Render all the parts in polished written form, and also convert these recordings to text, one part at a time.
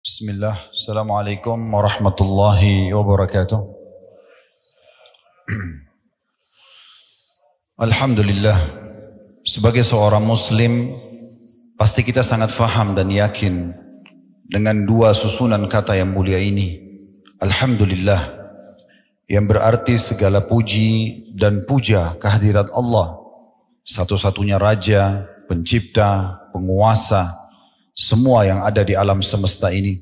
Bismillah, Assalamualaikum warahmatullahi wabarakatuh. Alhamdulillah, sebagai seorang muslim, pasti kita sangat faham dan yakin dengan dua susunan kata yang mulia ini. Alhamdulillah, yang berarti segala puji dan puja kehadirat Allah, satu-satunya Raja, Pencipta, Penguasa, semua yang ada di alam semesta ini,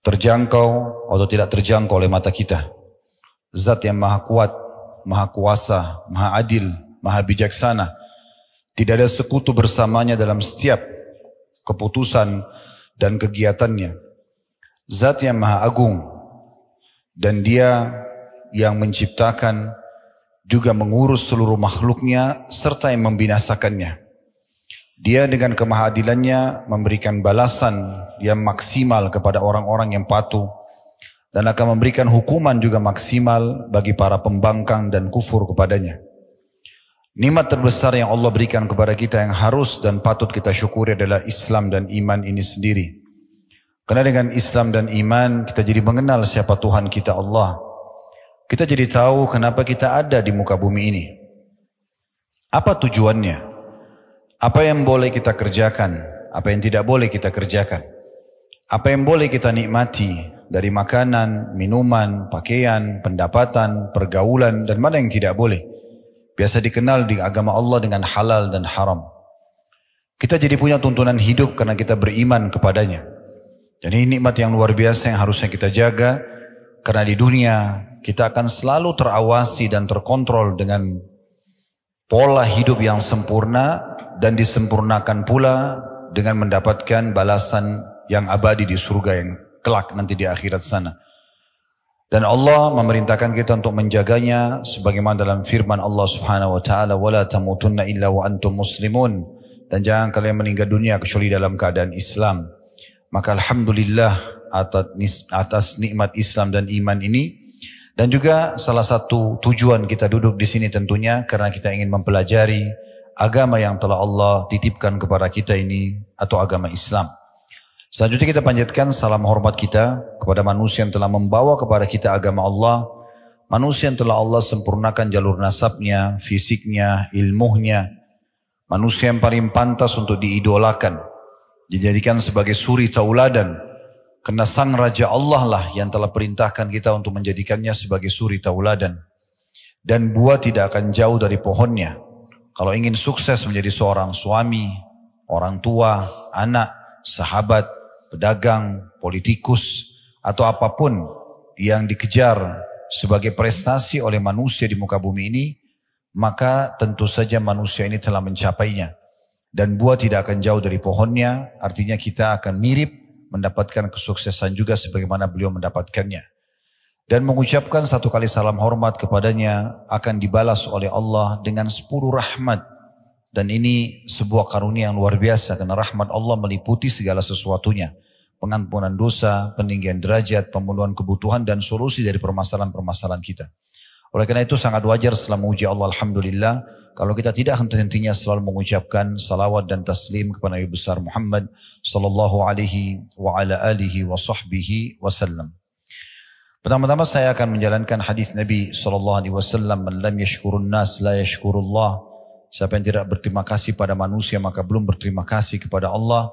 terjangkau atau tidak terjangkau oleh mata kita. Zat yang maha kuat, maha kuasa, maha adil, maha bijaksana. Tidak ada sekutu bersamanya dalam setiap keputusan dan kegiatannya. Zat yang maha agung, dan dia yang menciptakan juga mengurus seluruh makhluknya serta yang membinasakannya. Dia dengan kemahadilannya memberikan balasan yang maksimal kepada orang-orang yang patuh dan akan memberikan hukuman juga maksimal bagi para pembangkang dan kufur kepadanya. Nikmat terbesar yang Allah berikan kepada kita yang harus dan patut kita syukuri adalah Islam dan iman ini sendiri. Karena dengan Islam dan iman kita jadi mengenal siapa Tuhan kita Allah. Kita jadi tahu kenapa kita ada di muka bumi ini. Apa tujuannya? Apa yang boleh kita kerjakan, apa yang tidak boleh kita kerjakan. Apa yang boleh kita nikmati dari makanan, minuman, pakaian, pendapatan, pergaulan, dan mana yang tidak boleh. Biasa dikenal di agama Allah dengan halal dan haram. Kita jadi punya tuntunan hidup karena kita beriman kepadanya. Dan ini nikmat yang luar biasa yang harusnya kita jaga. Karena di dunia kita akan selalu terawasi dan terkontrol dengan pola hidup yang sempurna, dan disempurnakan pula dengan mendapatkan balasan yang abadi di surga yang kelak nanti di akhirat sana. Dan Allah memerintahkan kita untuk menjaganya sebagaimana dalam firman Allah Subhanahu wa taala, "Wala tamutunna illa wa antum muslimun." Dan jangan kalian meninggal dunia kecuali dalam keadaan Islam. Maka alhamdulillah atas nikmat Islam dan iman ini. Dan juga salah satu tujuan kita duduk di sini tentunya karena kita ingin mempelajari agama yang telah Allah titipkan kepada kita ini, atau agama Islam. Selanjutnya kita panjatkan salam hormat kita kepada manusia yang telah membawa kepada kita agama Allah, manusia yang telah Allah sempurnakan jalur nasabnya, fisiknya, ilmunya, manusia yang paling pantas untuk diidolakan, dijadikan sebagai suri tauladan, karena sang Raja Allah lah yang telah perintahkan kita untuk menjadikannya sebagai suri tauladan. Dan buah tidak akan jauh dari pohonnya. Kalau ingin sukses menjadi seorang suami, orang tua, anak, sahabat, pedagang, politikus, atau apapun yang dikejar sebagai prestasi oleh manusia di muka bumi ini, maka tentu saja manusia ini telah mencapainya. Dan buah tidak akan jauh dari pohonnya, artinya kita akan mirip mendapatkan kesuksesan juga sebagaimana beliau mendapatkannya. Dan mengucapkan satu kali salam hormat kepadanya akan dibalas oleh Allah dengan 10 rahmat. Dan ini sebuah karunia yang luar biasa karena rahmat Allah meliputi segala sesuatunya. Pengampunan dosa, peninggian derajat, pemenuhan kebutuhan dan solusi dari permasalahan-permasalahan kita. Oleh karena itu sangat wajar setelah memuji Allah alhamdulillah kalau kita tidak henti-hentinya selalu mengucapkan salawat dan taslim kepada Nabi besar Muhammad sallallahu alaihi wa ala alihi wa sahbihi wasallam. Pertama-tama saya akan menjalankan hadis Nabi SAW, "Man lam yashkurun nas la yashkurullah." Siapa yang tidak berterima kasih pada manusia maka belum berterima kasih kepada Allah.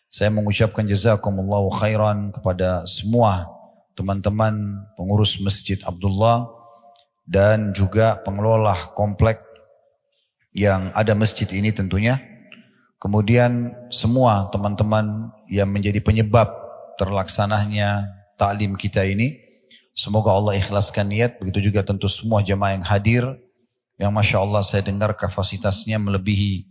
Saya mengucapkan jazakumullahu khairan kepada semua teman-teman pengurus Masjid Abdullah dan juga pengelola komplek yang ada masjid ini tentunya. Kemudian semua teman-teman yang menjadi penyebab terlaksananya taklim kita ini. Semoga Allah ikhlaskan niat, begitu juga tentu semua jamaah yang hadir, yang Masya Allah saya dengar kapasitasnya melebihi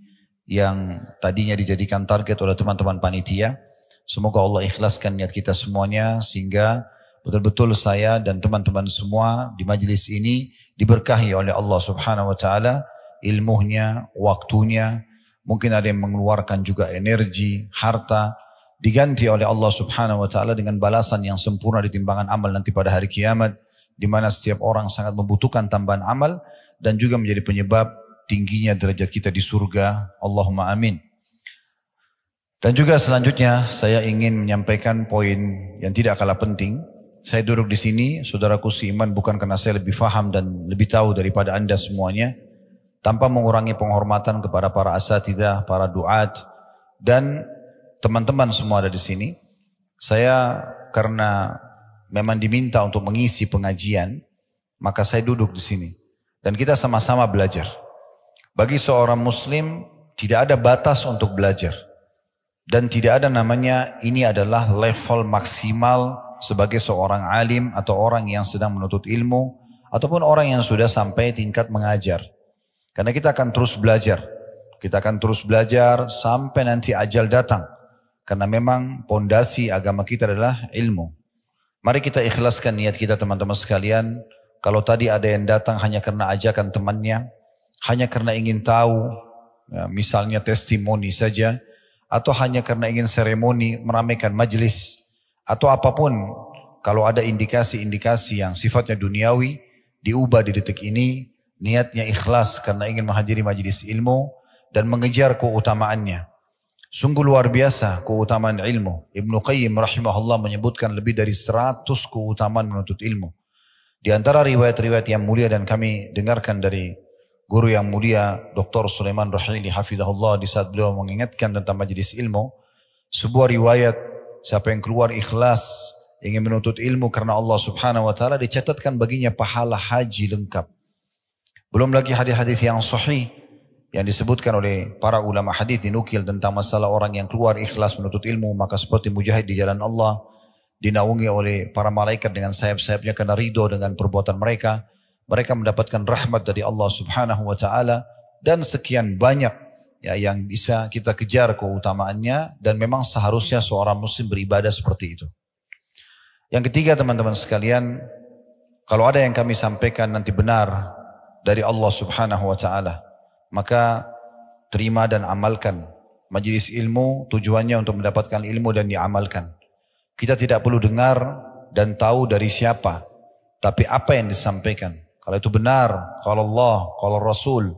yang tadinya dijadikan target oleh teman-teman panitia. Semoga Allah ikhlaskan niat kita semuanya, sehingga betul-betul saya dan teman-teman semua di majelis ini diberkahi oleh Allah Subhanahu wa Ta'ala, ilmunya, waktunya, mungkin ada yang mengeluarkan juga energi, harta, diganti oleh Allah Subhanahu wa taala dengan balasan yang sempurna di timbangan amal nanti pada hari kiamat, di mana setiap orang sangat membutuhkan tambahan amal dan juga menjadi penyebab tingginya derajat kita di surga. Allahumma amin. Dan juga selanjutnya saya ingin menyampaikan poin yang tidak kalah penting. Saya duduk di sini, saudaraku seiman, bukan karena saya lebih faham dan lebih tahu daripada Anda semuanya, tanpa mengurangi penghormatan kepada para asatidzah, para duat, dan teman-teman semua ada di sini. Saya karena memang diminta untuk mengisi pengajian, maka saya duduk di sini. Dan kita sama-sama belajar. Bagi seorang muslim tidak ada batas untuk belajar. Dan tidak ada namanya ini adalah level maksimal sebagai seorang alim atau orang yang sedang menuntut ilmu ataupun orang yang sudah sampai tingkat mengajar. Karena kita akan terus belajar. Kita akan terus belajar sampai nanti ajal datang. Karena memang pondasi agama kita adalah ilmu. Mari kita ikhlaskan niat kita teman-teman sekalian. Kalau tadi ada yang datang hanya karena ajakan temannya, hanya karena ingin tahu, ya, misalnya testimoni saja, atau hanya karena ingin seremoni meramaikan majelis, atau apapun, kalau ada indikasi-indikasi yang sifatnya duniawi, diubah di detik ini, niatnya ikhlas karena ingin menghadiri majelis ilmu, dan mengejar keutamaannya. Sungguh luar biasa keutamaan ilmu. Ibnu Qayyim rahimahullah menyebutkan lebih dari 100 keutamaan menuntut ilmu. Di antara riwayat-riwayat yang mulia dan kami dengarkan dari guru yang mulia Dr. Sulaiman Rahili hafizahullah di saat beliau mengingatkan tentang majelis ilmu, sebuah riwayat siapa yang keluar ikhlas ingin menuntut ilmu karena Allah Subhanahu wa taala dicatatkan baginya pahala haji lengkap. Belum lagi hadis-hadis yang sahih yang disebutkan oleh para ulama hadis dinukil tentang masalah orang yang keluar ikhlas menuntut ilmu maka seperti mujahid di jalan Allah, dinaungi oleh para malaikat dengan sayap-sayapnya karena ridho dengan perbuatan mereka. Mereka mendapatkan rahmat dari Allah Subhanahu wa taala dan sekian banyak ya yang bisa kita kejar keutamaannya dan memang seharusnya seorang muslim beribadah seperti itu. Yang ketiga teman-teman sekalian, kalau ada yang kami sampaikan nanti benar dari Allah Subhanahu wa taala, maka terima dan amalkan. Majelis ilmu tujuannya untuk mendapatkan ilmu dan diamalkan. Kita tidak perlu dengar dan tahu dari siapa, tapi apa yang disampaikan. Kalau itu benar, kalau Allah, kalau Rasul,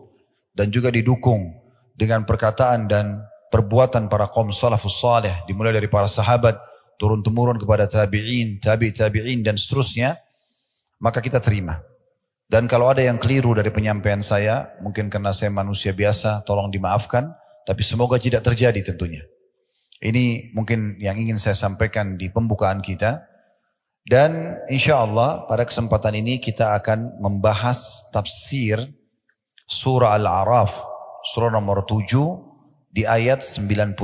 dan juga didukung dengan perkataan dan perbuatan para kaum salafus salih, dimulai dari para sahabat, turun-temurun kepada tabi'in, tabi'in dan seterusnya, maka kita terima. Dan kalau ada yang keliru dari penyampaian saya, mungkin karena saya manusia biasa, tolong dimaafkan, tapi semoga tidak terjadi tentunya. Ini mungkin yang ingin saya sampaikan di pembukaan kita. Dan insya Allah pada kesempatan ini kita akan membahas tafsir surah Al-A'raf, surah nomor 7 di ayat 96.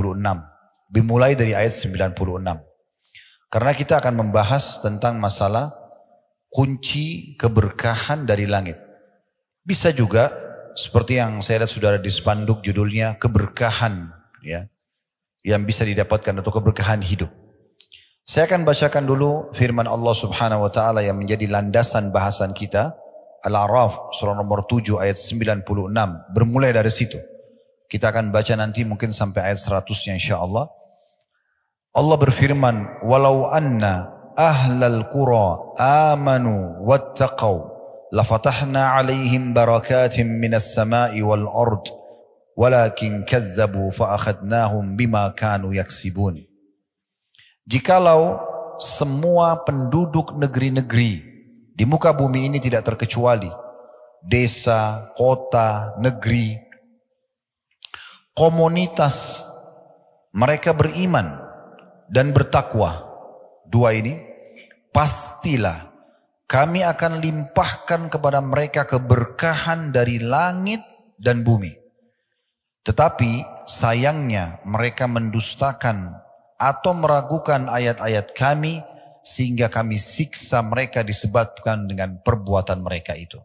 Dimulai dari ayat 96. Karena kita akan membahas tentang masalah kunci keberkahan dari langit. Bisa juga seperti yang saya lihat sudah ada di spanduk judulnya keberkahan ya, yang bisa didapatkan atau keberkahan hidup. Saya akan bacakan dulu firman Allah Subhanahu wa taala yang menjadi landasan bahasan kita, Al-A'raf surah nomor 7 ayat 96. Bermulai dari situ. Kita akan baca nanti mungkin sampai ayat 100-nya insyaallah. Allah berfirman, "Walau anna ahlal qura amanu wattaqau lafatahna 'alaihim barakatin minas sama'i wal ard walakin kazzabu fa akhadnahum bima kanu yaksibun." Jikalau semua penduduk negeri-negeri di muka bumi ini tidak terkecuali, desa, kota, negeri, komunitas, mereka beriman dan bertakwa, dua ini, pastilah kami akan limpahkan kepada mereka keberkahan dari langit dan bumi. Tetapi sayangnya mereka mendustakan atau meragukan ayat-ayat kami sehingga kami siksa mereka disebabkan dengan perbuatan mereka itu.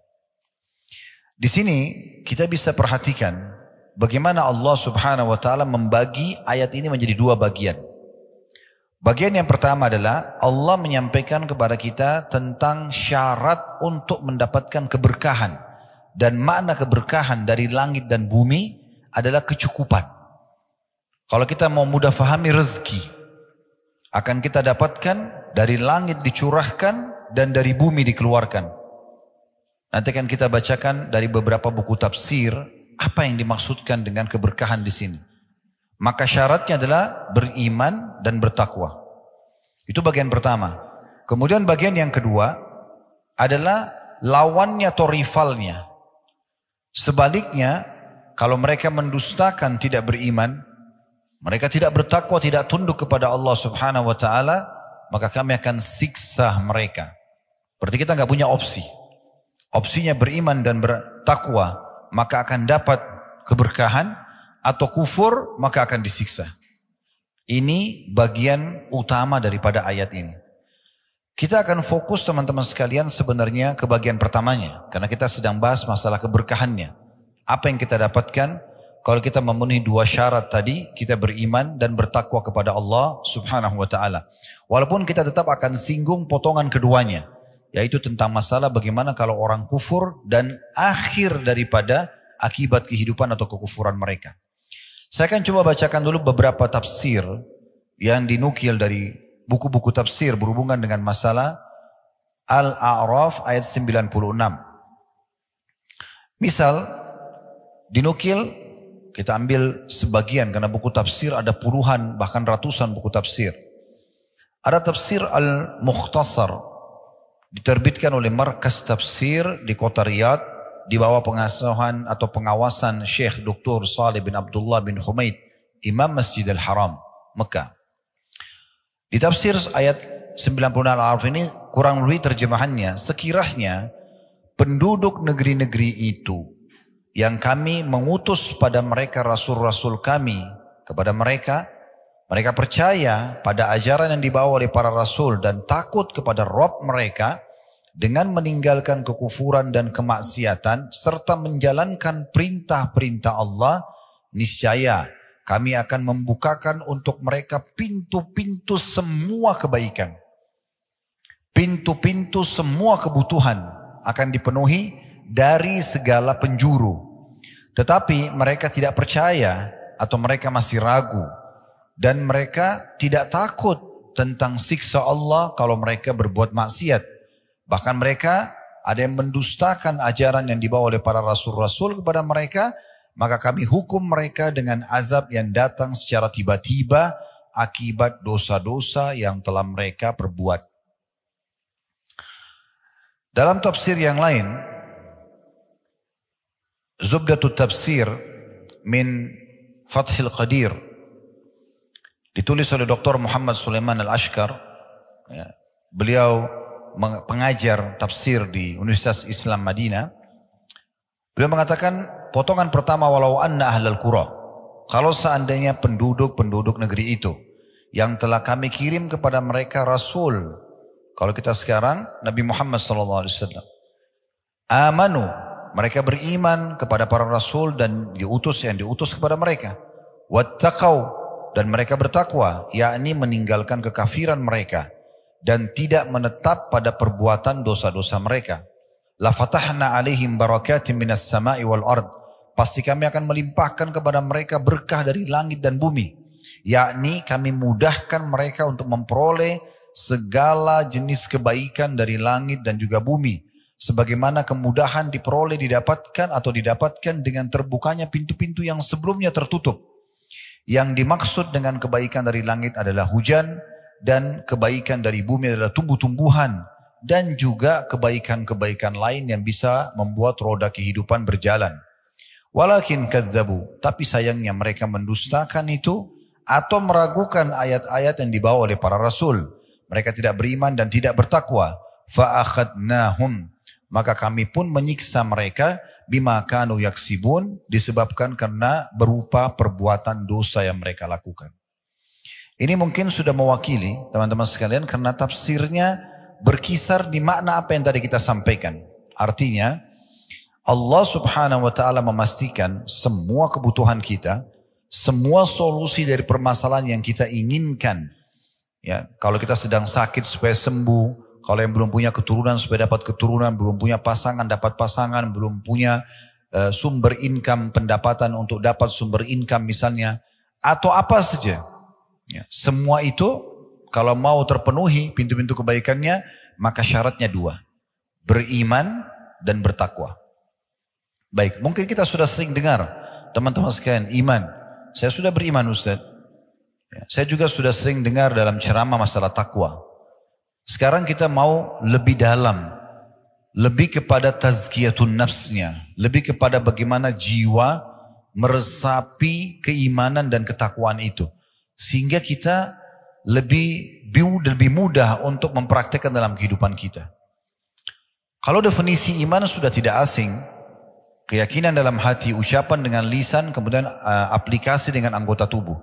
Di sini kita bisa perhatikan bagaimana Allah Subhanahu wa taala membagi ayat ini menjadi dua bagian. Bagian yang pertama adalah Allah menyampaikan kepada kita tentang syarat untuk mendapatkan keberkahan, dan makna keberkahan dari langit dan bumi adalah kecukupan. Kalau kita mau mudah fahami, rezeki akan kita dapatkan dari langit dicurahkan dan dari bumi dikeluarkan. Nanti akan kita bacakan dari beberapa buku tafsir apa yang dimaksudkan dengan keberkahan di sini. Maka syaratnya adalah beriman dan bertakwa. Itu bagian pertama. Kemudian bagian yang kedua adalah lawannya atau rivalnya. Sebaliknya, kalau mereka mendustakan, tidak beriman, mereka tidak bertakwa, tidak tunduk kepada Allah Subhanahu wa taala, maka kami akan siksa mereka. Berarti kita nggak punya opsi. Opsinya beriman dan bertakwa, maka akan dapat keberkahan, atau kufur, maka akan disiksa. Ini bagian utama daripada ayat ini. Kita akan fokus teman-teman sekalian sebenarnya ke bagian pertamanya. Karena kita sedang bahas masalah keberkahannya. Apa yang kita dapatkan kalau kita memenuhi dua syarat tadi, kita beriman dan bertakwa kepada Allah Subhanahu wa taala. Walaupun kita tetap akan singgung potongan keduanya, yaitu tentang masalah bagaimana kalau orang kufur dan akhir daripada akibat kehidupan atau kekufuran mereka. Saya akan coba bacakan dulu beberapa tafsir yang dinukil dari buku-buku tafsir berhubungan dengan masalah Al-A'raf ayat 96. Misal, dinukil, kita ambil sebagian karena buku tafsir ada puluhan bahkan ratusan buku tafsir. Ada tafsir Al-Mukhtasar, diterbitkan oleh Markas Tafsir di kota Riyadh, di bawah pengasuhan atau pengawasan Syekh Dr. Salih bin Abdullah bin Humaid, Imam Masjidil Haram, Mekah. Di tafsir ayat 96 Al-A'raf ini kurang lebih terjemahannya, sekiranya penduduk negeri-negeri itu yang kami mengutus pada mereka rasul-rasul kami, kepada mereka percaya pada ajaran yang dibawa oleh para rasul dan takut kepada Rabb mereka, dengan meninggalkan kekufuran dan kemaksiatan serta menjalankan perintah-perintah Allah, niscaya kami akan membukakan untuk mereka pintu-pintu semua kebaikan. Pintu-pintu semua kebutuhan akan dipenuhi dari segala penjuru. Tetapi mereka tidak percaya atau mereka masih ragu. Dan mereka tidak takut tentang siksa Allah kalau mereka berbuat maksiat. Bahkan mereka ada yang mendustakan ajaran yang dibawa oleh para rasul-rasul kepada mereka, maka kami hukum mereka dengan azab yang datang secara tiba-tiba akibat dosa-dosa yang telah mereka perbuat. Dalam tafsir yang lain, Zubdatut Tafsir min Fathil Qadir, ditulis oleh Dr. Muhammad Sulaiman Al-Ashkar, beliau pengajar tafsir di Universitas Islam Madinah. Beliau mengatakan potongan pertama, walau anna ahlal qura, kalau seandainya penduduk negeri itu yang telah kami kirim kepada mereka rasul, kalau kita sekarang Nabi Muhammad SAW, amanu, mereka beriman kepada para rasul dan yang diutus kepada mereka, wattaqau, dan mereka bertakwa, yakni meninggalkan kekafiran mereka dan tidak menetap pada perbuatan dosa-dosa mereka. La fatahna alaihim barakatim minas sama'i wal ard, pasti kami akan melimpahkan kepada mereka berkah dari langit dan bumi, yakni kami mudahkan mereka untuk memperoleh segala jenis kebaikan dari langit dan juga bumi, sebagaimana kemudahan didapatkan dengan terbukanya pintu-pintu yang sebelumnya tertutup. Yang dimaksud dengan kebaikan dari langit adalah hujan, dan kebaikan dari bumi adalah tumbuh-tumbuhan, dan juga kebaikan-kebaikan lain yang bisa membuat roda kehidupan berjalan. Walakin kadzabu, tapi sayangnya mereka mendustakan itu atau meragukan ayat-ayat yang dibawa oleh para rasul. Mereka tidak beriman dan tidak bertakwa. Fa'akhadnahum, maka kami pun menyiksa mereka bima kanu yaksibun, disebabkan karena berupa perbuatan dosa yang mereka lakukan. Ini mungkin sudah mewakili teman-teman sekalian karena tafsirnya berkisar di makna apa yang tadi kita sampaikan. Artinya Allah Subhanahu wa taala memastikan semua kebutuhan kita, semua solusi dari permasalahan yang kita inginkan. Ya, kalau kita sedang sakit supaya sembuh, kalau yang belum punya keturunan supaya dapat keturunan, belum punya pasangan dapat pasangan, belum punya sumber income, pendapatan untuk dapat sumber income misalnya, atau apa saja. Ya, semua itu kalau mau terpenuhi pintu-pintu kebaikannya, maka syaratnya dua, beriman dan bertakwa. Baik, mungkin kita sudah sering dengar teman-teman sekalian, iman. Saya sudah beriman Ustaz. Ya, saya juga sudah sering dengar dalam ceramah masalah takwa. Sekarang kita mau lebih dalam. Lebih kepada tazkiyatun nafsnya. Lebih kepada bagaimana jiwa meresapi keimanan dan ketakwaan itu. Sehingga kita lebih mudah untuk mempraktekkan dalam kehidupan kita. Kalau definisi iman sudah tidak asing, keyakinan dalam hati, ucapan dengan lisan, kemudian aplikasi dengan anggota tubuh.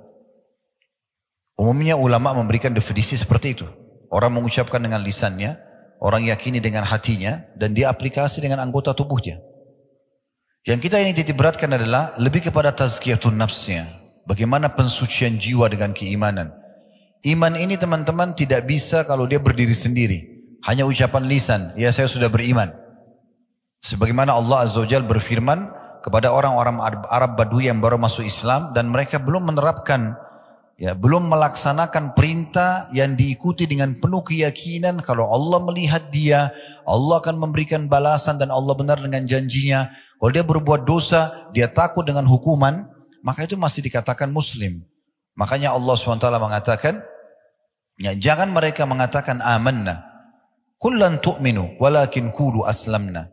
Umumnya ulama memberikan definisi seperti itu. Orang mengucapkan dengan lisannya, orang yakini dengan hatinya, dan dia aplikasi dengan anggota tubuhnya. Yang kita ini titik beratkan adalah lebih kepada tazkiyatun nafsnya. Bagaimana pensucian jiwa dengan keimanan. Iman ini teman-teman tidak bisa kalau dia berdiri sendiri. Hanya ucapan lisan, ya saya sudah beriman. Sebagaimana Allah Azza wa Jalla berfirman kepada orang-orang Arab Badui yang baru masuk Islam dan mereka belum menerapkan, ya, belum melaksanakan perintah yang diikuti dengan penuh keyakinan kalau Allah melihat dia, Allah akan memberikan balasan dan Allah benar dengan janjinya. Kalau dia berbuat dosa, dia takut dengan hukuman, maka itu masih dikatakan Muslim. Makanya Allah SWT mengatakan, ya, jangan mereka mengatakan amanna. Kullan tu'minu walakin qulu aslamna.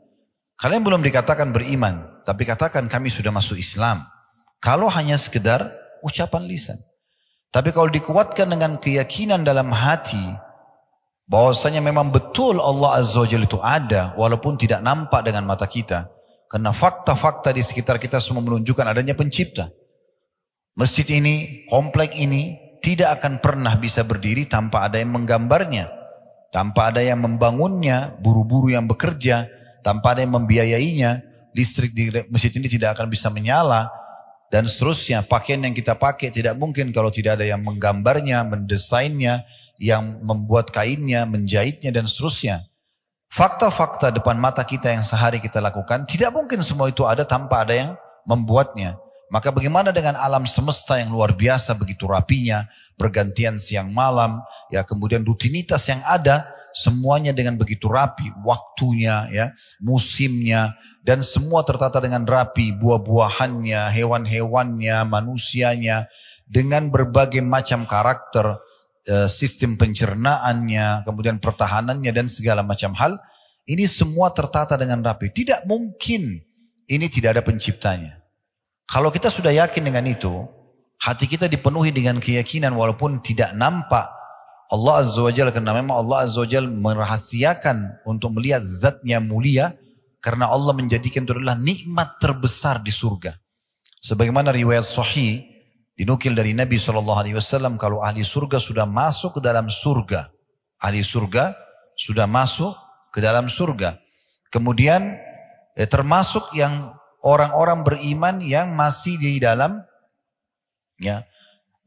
Kalian belum dikatakan beriman, tapi katakan kami sudah masuk Islam. Kalau hanya sekedar ucapan lisan. Tapi kalau dikuatkan dengan keyakinan dalam hati, bahwasanya memang betul Allah Azza wa Jalla itu ada, walaupun tidak nampak dengan mata kita. Karena fakta-fakta di sekitar kita semua menunjukkan adanya pencipta. Masjid ini, komplek ini, tidak akan pernah bisa berdiri tanpa ada yang menggambarnya. Tanpa ada yang membangunnya, buru-buru yang bekerja, tanpa ada yang membiayainya, listrik di masjid ini tidak akan bisa menyala, dan seterusnya. Pakaian yang kita pakai tidak mungkin kalau tidak ada yang menggambarnya, mendesainnya, yang membuat kainnya, menjahitnya, dan seterusnya. Fakta-fakta depan mata kita yang sehari kita lakukan, tidak mungkin semua itu ada tanpa ada yang membuatnya. Maka bagaimana dengan alam semesta yang luar biasa, begitu rapinya, pergantian siang malam, ya, kemudian rutinitas yang ada, semuanya dengan begitu rapi, waktunya, ya, musimnya, dan semua tertata dengan rapi, buah-buahannya, hewan-hewannya, manusianya, dengan berbagai macam karakter, sistem pencernaannya, kemudian pertahanannya, dan segala macam hal. Ini semua tertata dengan rapi. Tidak mungkin ini tidak ada penciptanya. Kalau kita sudah yakin dengan itu, hati kita dipenuhi dengan keyakinan walaupun tidak nampak Allah Azza wa Jalla, karena memang Allah Azza wa Jalla merahasiakan untuk melihat zatnya mulia, karena Allah menjadikan itu adalah nikmat terbesar di surga. Sebagaimana riwayat sahih dinukil dari Nabi SAW, kalau ahli surga sudah masuk ke dalam surga, ahli surga sudah masuk ke dalam surga, kemudian termasuk yang orang-orang beriman yang masih di dalam, ya,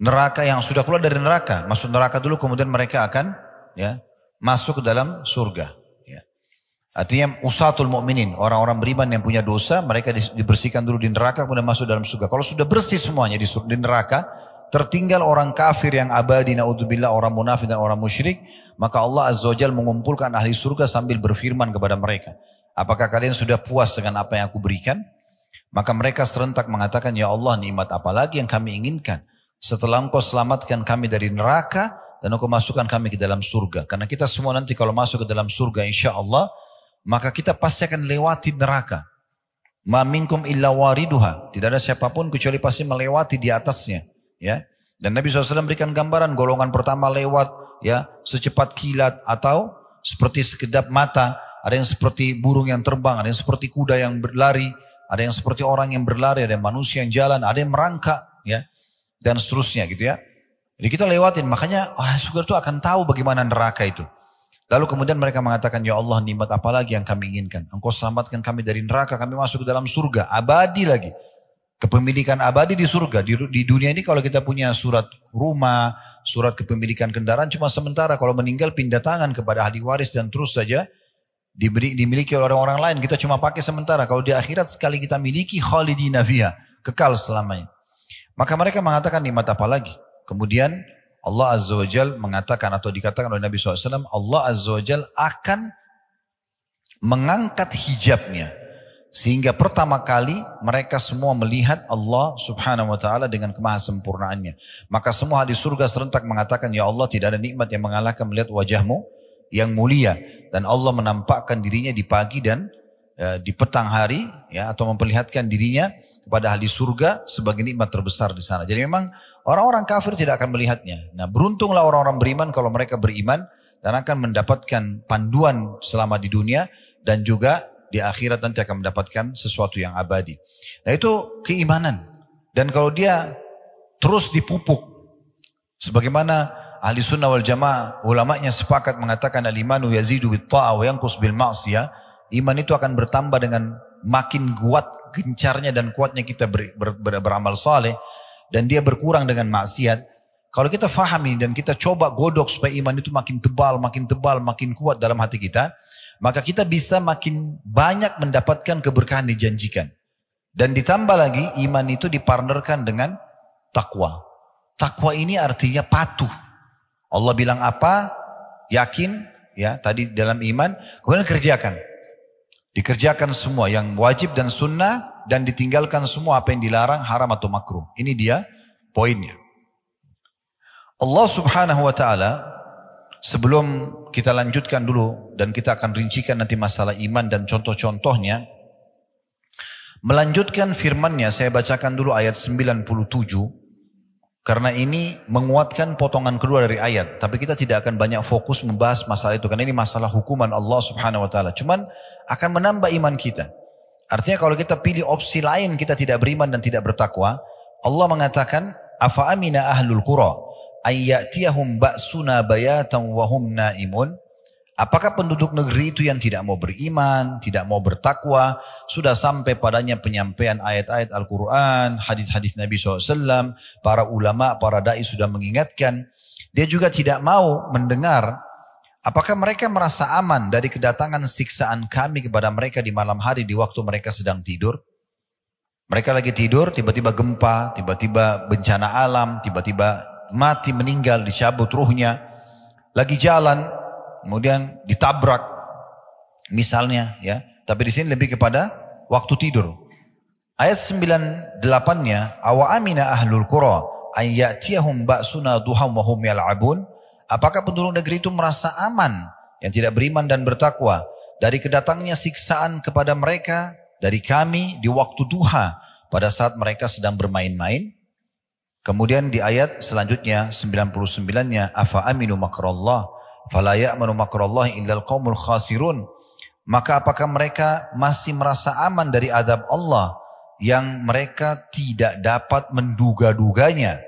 neraka, yang sudah keluar dari neraka, masuk neraka dulu, kemudian mereka akan, ya, masuk ke dalam surga. Ya. Artinya usatul mu'minin, orang-orang beriman yang punya dosa, mereka dibersihkan dulu di neraka, kemudian masuk dalam surga. Kalau sudah bersih semuanya di neraka, tertinggal orang kafir yang abadi, naudzubillah, orang munafik dan orang musyrik, maka Allah Azza wa Jalla mengumpulkan ahli surga sambil berfirman kepada mereka, apakah kalian sudah puas dengan apa yang aku berikan? Maka mereka serentak mengatakan, ya Allah, nikmat apa lagi yang kami inginkan setelah engkau selamatkan kami dari neraka dan engkau masukkan kami ke dalam surga. Karena kita semua nanti kalau masuk ke dalam surga insya Allah, maka kita pasti akan lewati neraka. Ma minkum illa wariduha. Tidak ada siapapun kecuali pasti melewati di atasnya. Ya. Dan Nabi SAW berikan gambaran, golongan pertama lewat, ya, secepat kilat atau seperti sekedap mata. Ada yang seperti burung yang terbang, ada yang seperti kuda yang berlari, ada yang seperti orang yang berlari, ada yang manusia yang jalan, ada yang merangkak, ya, dan seterusnya gitu ya. Jadi kita lewatin, makanya orang surga itu akan tahu bagaimana neraka itu. Lalu kemudian mereka mengatakan, ya Allah, nikmat apa lagi yang kami inginkan? Engkau selamatkan kami dari neraka, kami masuk ke dalam surga, abadi lagi. Kepemilikan abadi di surga. Di dunia ini kalau kita punya surat rumah, surat kepemilikan kendaraan cuma sementara, kalau meninggal pindah tangan kepada ahli waris dan terus saja dimiliki oleh orang-orang lain, kita cuma pakai sementara. Kalau di akhirat sekali kita miliki, khalidina fiha, kekal selamanya. Maka mereka mengatakan, nikmat apa lagi? Kemudian Allah Azza wa Jal mengatakan, atau dikatakan oleh Nabi SAW, Allah Azza wa Jal akan mengangkat hijabnya Sehingga pertama kali mereka semua melihat Allah subhanahu wa ta'ala dengan kemahasempurnaannya. Maka semua ahli surga serentak mengatakan, ya Allah, tidak ada nikmat yang mengalahkan melihat wajahmu yang mulia. Dan Allah menampakkan dirinya di pagi dan di petang hari, ya, atau memperlihatkan dirinya kepada ahli surga sebagai nikmat terbesar di sana. Jadi memang orang-orang kafir tidak akan melihatnya. Nah, beruntunglah orang-orang beriman kalau mereka beriman dan akan mendapatkan panduan selama di dunia dan juga di akhirat nanti akan mendapatkan sesuatu yang abadi. Nah, itu keimanan. Dan kalau dia terus dipupuk, sebagaimana ahli sunnah wal jamaah, ulamanya sepakat mengatakan al-imanu yazidu bit ta'ah wa yanqus bil ma'siyah. Iman itu akan bertambah dengan makin kuat gencarnya dan kuatnya kita beramal saleh, dan dia berkurang dengan maksiat. Kalau kita fahami dan kita coba godok supaya iman itu makin tebal, makin kuat dalam hati kita, maka kita bisa makin banyak mendapatkan keberkahan dijanjikan. Dan ditambah lagi iman itu dipartnerkan dengan takwa. Takwa ini artinya patuh. Allah bilang apa, yakin, ya, tadi dalam iman, kemudian kerjakan. Dikerjakan semua yang wajib dan sunnah, dan ditinggalkan semua apa yang dilarang, haram atau makruh. Ini dia poinnya. Allah subhanahu wa ta'ala, sebelum kita lanjutkan dulu dan kita akan rincikan nanti masalah iman dan contoh-contohnya, melanjutkan firman-Nya, saya bacakan dulu ayat 97, karena ini menguatkan potongan kedua dari ayat. Tapi kita tidak akan banyak fokus membahas masalah itu, karena ini masalah hukuman Allah subhanahu wa ta'ala. Cuman akan menambah iman kita. Artinya kalau kita pilih opsi lain, kita tidak beriman dan tidak bertakwa, Allah mengatakan, afa amina ahlul qura ayyatiyahum ba'suna bayatan wa hum naimun. Apakah penduduk negeri itu yang tidak mau beriman, tidak mau bertakwa, sudah sampai padanya penyampaian ayat-ayat Al-Quran, hadis-hadis Nabi SAW, para ulama, para da'i sudah mengingatkan, dia juga tidak mau mendengar. Apakah mereka merasa aman dari kedatangan siksaan kami kepada mereka di malam hari di waktu mereka sedang tidur? Mereka lagi tidur, tiba-tiba gempa, tiba-tiba bencana alam, tiba-tiba mati, meninggal, dicabut ruhnya. Lagi jalan, kemudian ditabrak, misalnya, ya. Tapi di sini lebih kepada waktu tidur. Ayat 98-nya, awa amina ahlul qura ayyatiyahum ba'suna duham wa hum yal'abun. Apakah penduduk negeri itu merasa aman, yang tidak beriman dan bertakwa, dari kedatangnya siksaan kepada mereka dari kami di waktu duha, pada saat mereka sedang bermain-main? Kemudian di ayat selanjutnya 99-nya, afa aminu makrallah fala ya'manu makrallahi illal qaumul khasirun. Maka apakah mereka masih merasa aman dari azab Allah yang mereka tidak dapat menduga-duganya?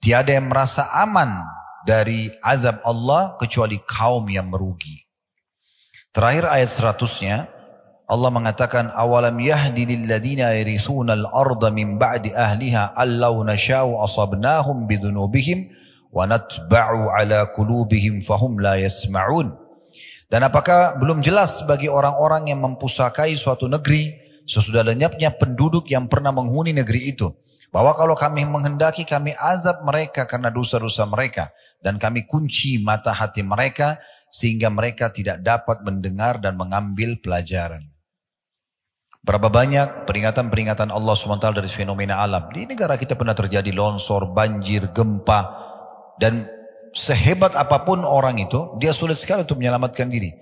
Tiada yang merasa aman dari azab Allah kecuali kaum yang merugi. Terakhir ayat 100-nya, Allah mengatakan, awalam yahdi lilladina yarithuna al-arda min ba'di ahliha allau nasha'u asabnahum bidhunubihim wa natba'u ala qulubihim fahum la yasma'un. Dan apakah belum jelas bagi orang-orang yang mempusakai suatu negeri sesudah lenyapnya penduduk yang pernah menghuni negeri itu, bahwa kalau kami menghendaki kami azab mereka karena dosa-dosa mereka, dan kami kunci mata hati mereka sehingga mereka tidak dapat mendengar dan mengambil pelajaran. Berapa banyak peringatan-peringatan Allah SWT dari fenomena alam. Di negara kita pernah terjadi longsor, banjir, gempa. Dan sehebat apapun orang itu, dia sulit sekali untuk menyelamatkan diri.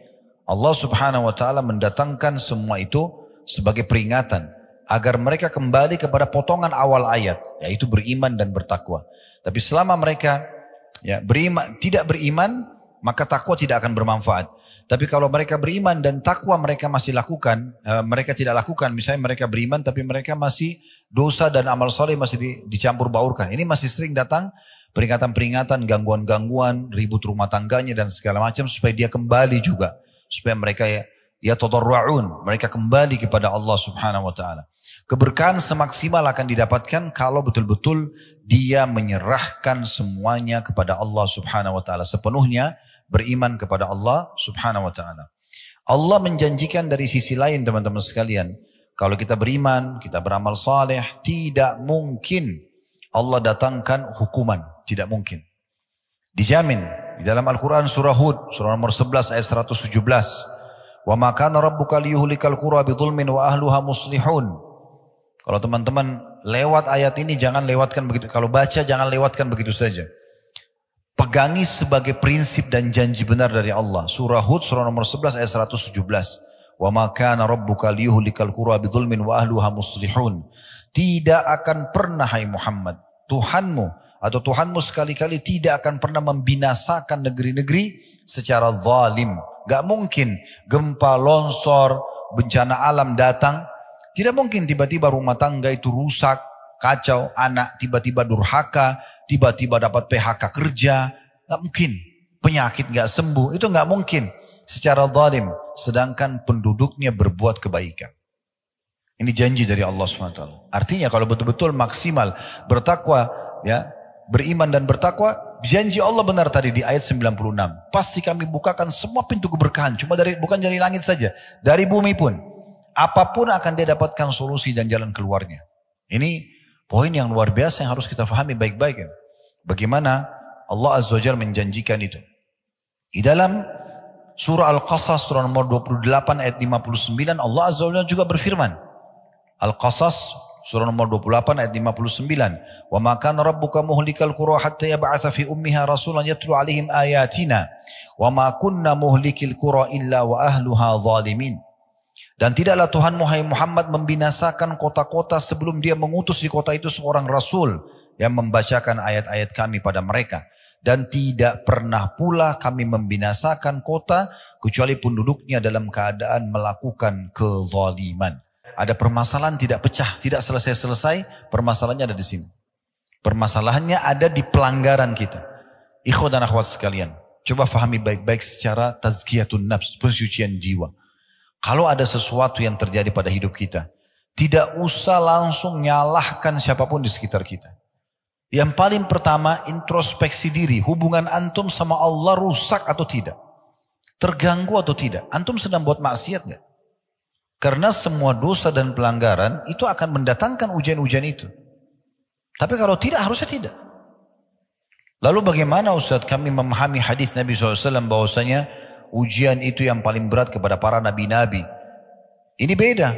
Allah subhanahu wa ta'ala mendatangkan semua itu sebagai peringatan. Agar mereka kembali kepada potongan awal ayat. Yaitu beriman dan bertakwa. Tapi selama mereka tidak beriman, maka takwa tidak akan bermanfaat. Tapi kalau mereka beriman dan takwa mereka masih lakukan, mereka tidak lakukan, misalnya mereka beriman tapi mereka masih dosa dan amal soleh masih dicampur baurkan. Ini masih sering datang peringatan-peringatan, gangguan-gangguan, ribut rumah tangganya dan segala macam, supaya dia kembali juga. Supaya mereka tadarru'un, mereka kembali kepada Allah subhanahu wa ta'ala. Keberkahan semaksimal akan didapatkan kalau betul-betul dia menyerahkan semuanya kepada Allah subhanahu wa ta'ala sepenuhnya, beriman kepada Allah subhanahu wa ta'ala. Allah menjanjikan dari sisi lain, teman-teman sekalian, kalau kita beriman, kita beramal saleh, tidak mungkin Allah datangkan hukuman, tidak mungkin. Dijamin di dalam Al-Quran surah Hud, surah nomor 11 ayat 117. Wa ma kana rabbuka liyuhlikal qura bidzulmin wa ahluha muslihun. Kalau teman-teman lewat ayat ini jangan lewatkan begitu. Kalau baca jangan lewatkan begitu saja. Pegangi sebagai prinsip dan janji benar dari Allah. Surah Hud surah nomor 11 ayat 117. Wa ma kana rabbuka liyuhlikal qura bidzulmin wa ahluha muslihun. Tidak akan pernah hai Muhammad, Tuhanmu atau Tuhanmu sekali-kali tidak akan pernah membinasakan negeri-negeri secara zalim. Gak mungkin gempa, longsor, bencana alam datang. Tidak mungkin tiba-tiba rumah tangga itu rusak, kacau, anak tiba-tiba durhaka, tiba-tiba dapat PHK kerja. Gak mungkin. Penyakit gak sembuh, itu gak mungkin secara zalim. Sedangkan penduduknya berbuat kebaikan. Ini janji dari Allah SWT. Artinya kalau betul-betul maksimal bertakwa, ya, beriman dan bertakwa, janji Allah benar tadi di ayat 96. Pasti kami bukakan semua pintu keberkahan. Bukan dari langit saja, dari bumi pun. Apapun akan dia dapatkan solusi dan jalan keluarnya. Ini poin yang luar biasa yang harus kita pahami baik-baik. Ya. Bagaimana Allah Azza wa Jalla menjanjikan itu. Di dalam surah Al-Qasas surah nomor 28 ayat 59 Allah Azza wa Jalla juga berfirman. Al-Qasas surah nomor 28 ayat 59. Wa ma kana rabbuka muhlikal qura hatta yab'atsa fi ummiha rasulan yatlu 'alaihim ayatina wa ma kunna muhlikil qura illa wa ahluha zalimin. Dan tidaklah Tuhanmu hai Muhammad membinasakan kota-kota sebelum dia mengutus di kota itu seorang rasul yang membacakan ayat-ayat kami pada mereka. Dan tidak pernah pula kami membinasakan kota kecuali penduduknya dalam keadaan melakukan kezaliman. Ada permasalahan tidak pecah, tidak selesai-selesai, permasalahannya ada di sini. Permasalahannya ada di pelanggaran kita. Ikhwan dan akhwat sekalian, coba fahami baik-baik secara tazkiyatun nafs, pensucian jiwa. Kalau ada sesuatu yang terjadi pada hidup kita, tidak usah langsung nyalahkan siapapun di sekitar kita. Yang paling pertama, introspeksi diri. Hubungan antum sama Allah rusak atau tidak? Terganggu atau tidak? Antum sedang buat maksiat gak? Karena semua dosa dan pelanggaran itu akan mendatangkan ujian-ujian itu. Tapi kalau tidak, harusnya tidak. Lalu bagaimana Ustaz kami memahami hadis Nabi SAW bahwasanya ujian itu yang paling berat kepada para nabi-nabi? Ini beda.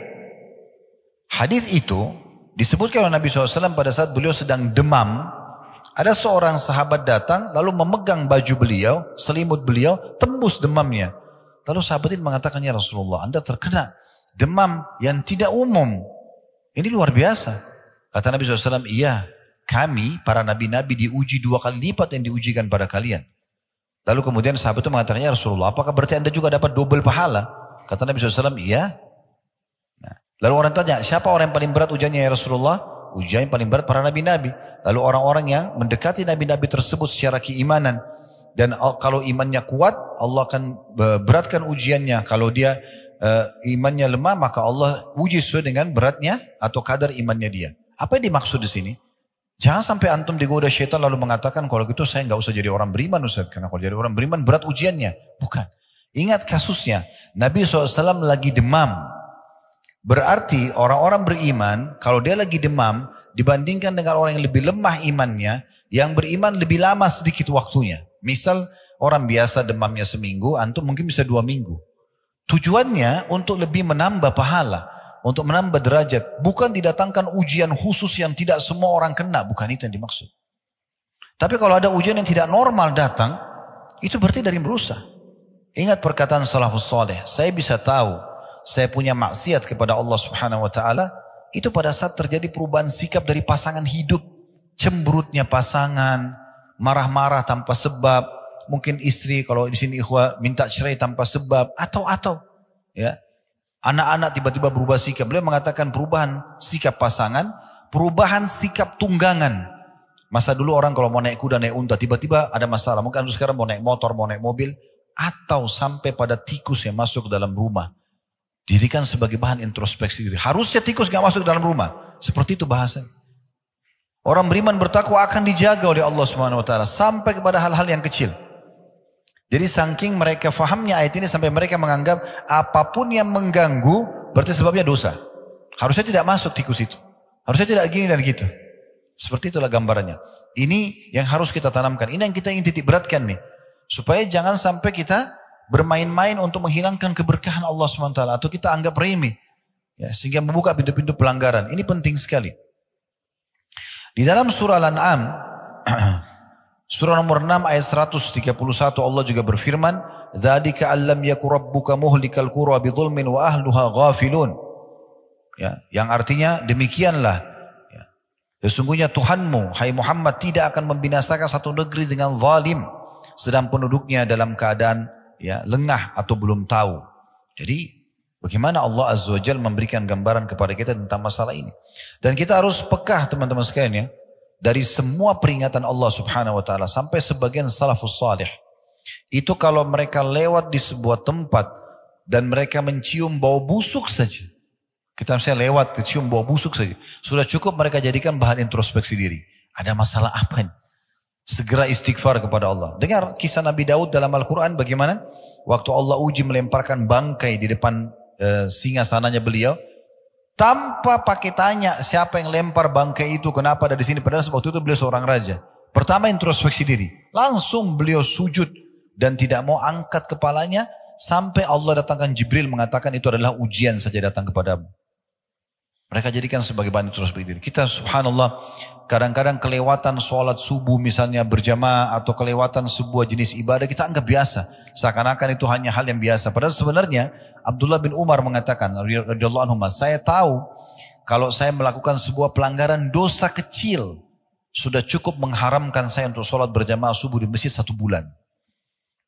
Hadis itu disebutkan oleh Nabi SAW pada saat beliau sedang demam. Ada seorang sahabat datang lalu memegang baju beliau, selimut beliau, tembus demamnya. Lalu sahabat itu mengatakan, ya Rasulullah, Anda terkena demam yang tidak umum. Ini luar biasa. Kata Nabi SAW, iya, kami para nabi-nabi diuji 2 kali lipat yang diujikan pada kalian. Lalu kemudian sahabat itu mengatakan, ya Rasulullah, apakah berarti Anda juga dapat double pahala? Kata Nabi SAW, iya. Nah, lalu orang tanya, siapa orang yang paling berat ujiannya ya Rasulullah? Ujian yang paling berat para nabi-nabi. Lalu orang-orang yang mendekati nabi-nabi tersebut secara keimanan. Dan kalau imannya kuat, Allah akan beratkan ujiannya. Kalau dia imannya lemah, maka Allah uji sesuai dengan beratnya atau kadar imannya dia. Apa yang dimaksud di sini? Jangan sampai antum digoda syaitan lalu mengatakan, kalau gitu saya nggak usah jadi orang beriman Ustaz, karena kalau jadi orang beriman berat ujiannya. Bukan. Ingat kasusnya, Nabi SAW lagi demam. Berarti orang-orang beriman, kalau dia lagi demam, dibandingkan dengan orang yang lebih lemah imannya, yang beriman lebih lama sedikit waktunya. Misal orang biasa demamnya seminggu, antum mungkin bisa 2 minggu. Tujuannya untuk lebih menambah pahala, untuk menambah derajat. Bukan didatangkan ujian khusus yang tidak semua orang kena, bukan itu yang dimaksud. Tapi kalau ada ujian yang tidak normal datang, itu berarti dari merusak. Ingat perkataan salafus saleh, saya bisa tahu saya punya maksiat kepada Allah Subhanahu wa taala itu pada saat terjadi perubahan sikap dari pasangan hidup. Cemberutnya pasangan, marah-marah tanpa sebab. Mungkin istri kalau di sini ikhwah minta cerai tanpa sebab atau ya. Anak-anak tiba-tiba berubah sikap. Beliau mengatakan perubahan sikap pasangan, perubahan sikap tunggangan. Masa dulu orang kalau mau naik kuda, naik unta, tiba-tiba ada masalah. Mungkin sekarang mau naik motor, mau naik mobil, atau sampai pada tikus yang masuk ke dalam rumah. Dijadikan sebagai bahan introspeksi diri. Harusnya tikus gak masuk ke dalam rumah. Seperti itu bahasa. Orang beriman bertakwa akan dijaga oleh Allah Subhanahu wa taala sampai kepada hal-hal yang kecil. Jadi saking mereka fahamnya ayat ini sampai mereka menganggap apapun yang mengganggu berarti sebabnya dosa. Harusnya tidak masuk tikus itu. Harusnya tidak gini dan gitu. Seperti itulah gambarannya. Ini yang harus kita tanamkan. Ini yang kita ingin titik beratkan nih. Supaya jangan sampai kita bermain-main untuk menghilangkan keberkahan Allah SWT atau kita anggap remeh, ya, sehingga membuka pintu-pintu pelanggaran. Ini penting sekali. Di dalam surah Al-An'am, surah nomor 6 ayat 131 Allah juga berfirman, "Dzalika allam yaku rabbuka muhlikal qura bidzulmin wa ahluha ghafilun." Ya, yang artinya demikianlah, ya, sesungguhnya Tuhanmu, hai Muhammad, tidak akan membinasakan satu negeri dengan zalim sedang penduduknya dalam keadaan, ya, lengah atau belum tahu. Jadi bagaimana Allah Azza wa Jalla memberikan gambaran kepada kita tentang masalah ini. Dan kita harus pekah teman-teman sekalian, ya, dari semua peringatan Allah Subhanahu wa taala. Sampai sebagian salafus salih itu kalau mereka lewat di sebuah tempat dan mereka mencium bau busuk saja, kita misalnya lewat cium bau busuk saja, sudah cukup mereka jadikan bahan introspeksi diri. Ada masalah apa ini? Segera istighfar kepada Allah. Dengar kisah Nabi Daud dalam Al-Quran bagaimana waktu Allah uji melemparkan bangkai di depan singgasananya beliau, tanpa pakai tanya siapa yang lempar bangkai itu, kenapa ada di sini, padahal waktu itu beliau seorang raja. Pertama introspeksi diri, langsung beliau sujud dan tidak mau angkat kepalanya sampai Allah datangkan Jibril mengatakan itu adalah ujian saja datang kepadamu. Mereka jadikan sebagai bahan introspeksi diri. Kita subhanallah kadang-kadang kelewatan sholat subuh misalnya berjamaah atau kelewatan sebuah jenis ibadah kita anggap biasa. Seakan-akan itu hanya hal yang biasa. Padahal sebenarnya Abdullah bin Umar mengatakan, radhiyallahu anhu, saya tahu kalau saya melakukan sebuah pelanggaran dosa kecil sudah cukup mengharamkan saya untuk sholat berjamaah subuh di masjid 1 bulan.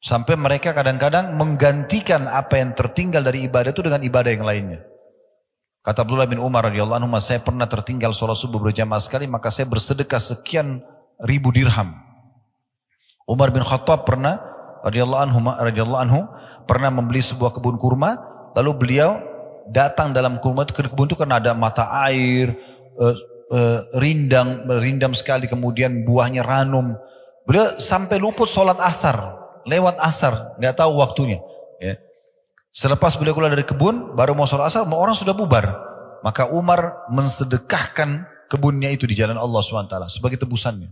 Sampai mereka kadang-kadang menggantikan apa yang tertinggal dari ibadah itu dengan ibadah yang lainnya. Kata Abdullah bin Umar radhiyallahu anhu, saya pernah tertinggal sholat subuh berjamaah sekali, maka saya bersedekah sekian ribu dirham. Umar bin Khattab pernah radhiyallahu anhu pernah membeli sebuah kebun kurma, lalu beliau datang dalam kebun itu karena ada mata air, rindam sekali, kemudian buahnya ranum. Beliau sampai luput sholat asar, lewat asar, nggak tahu waktunya. Ya. Selepas beliau keluar dari kebun, baru mau sholat asar, orang sudah bubar. Maka Umar mensedekahkan kebunnya itu di jalan Allah SWT sebagai tebusannya.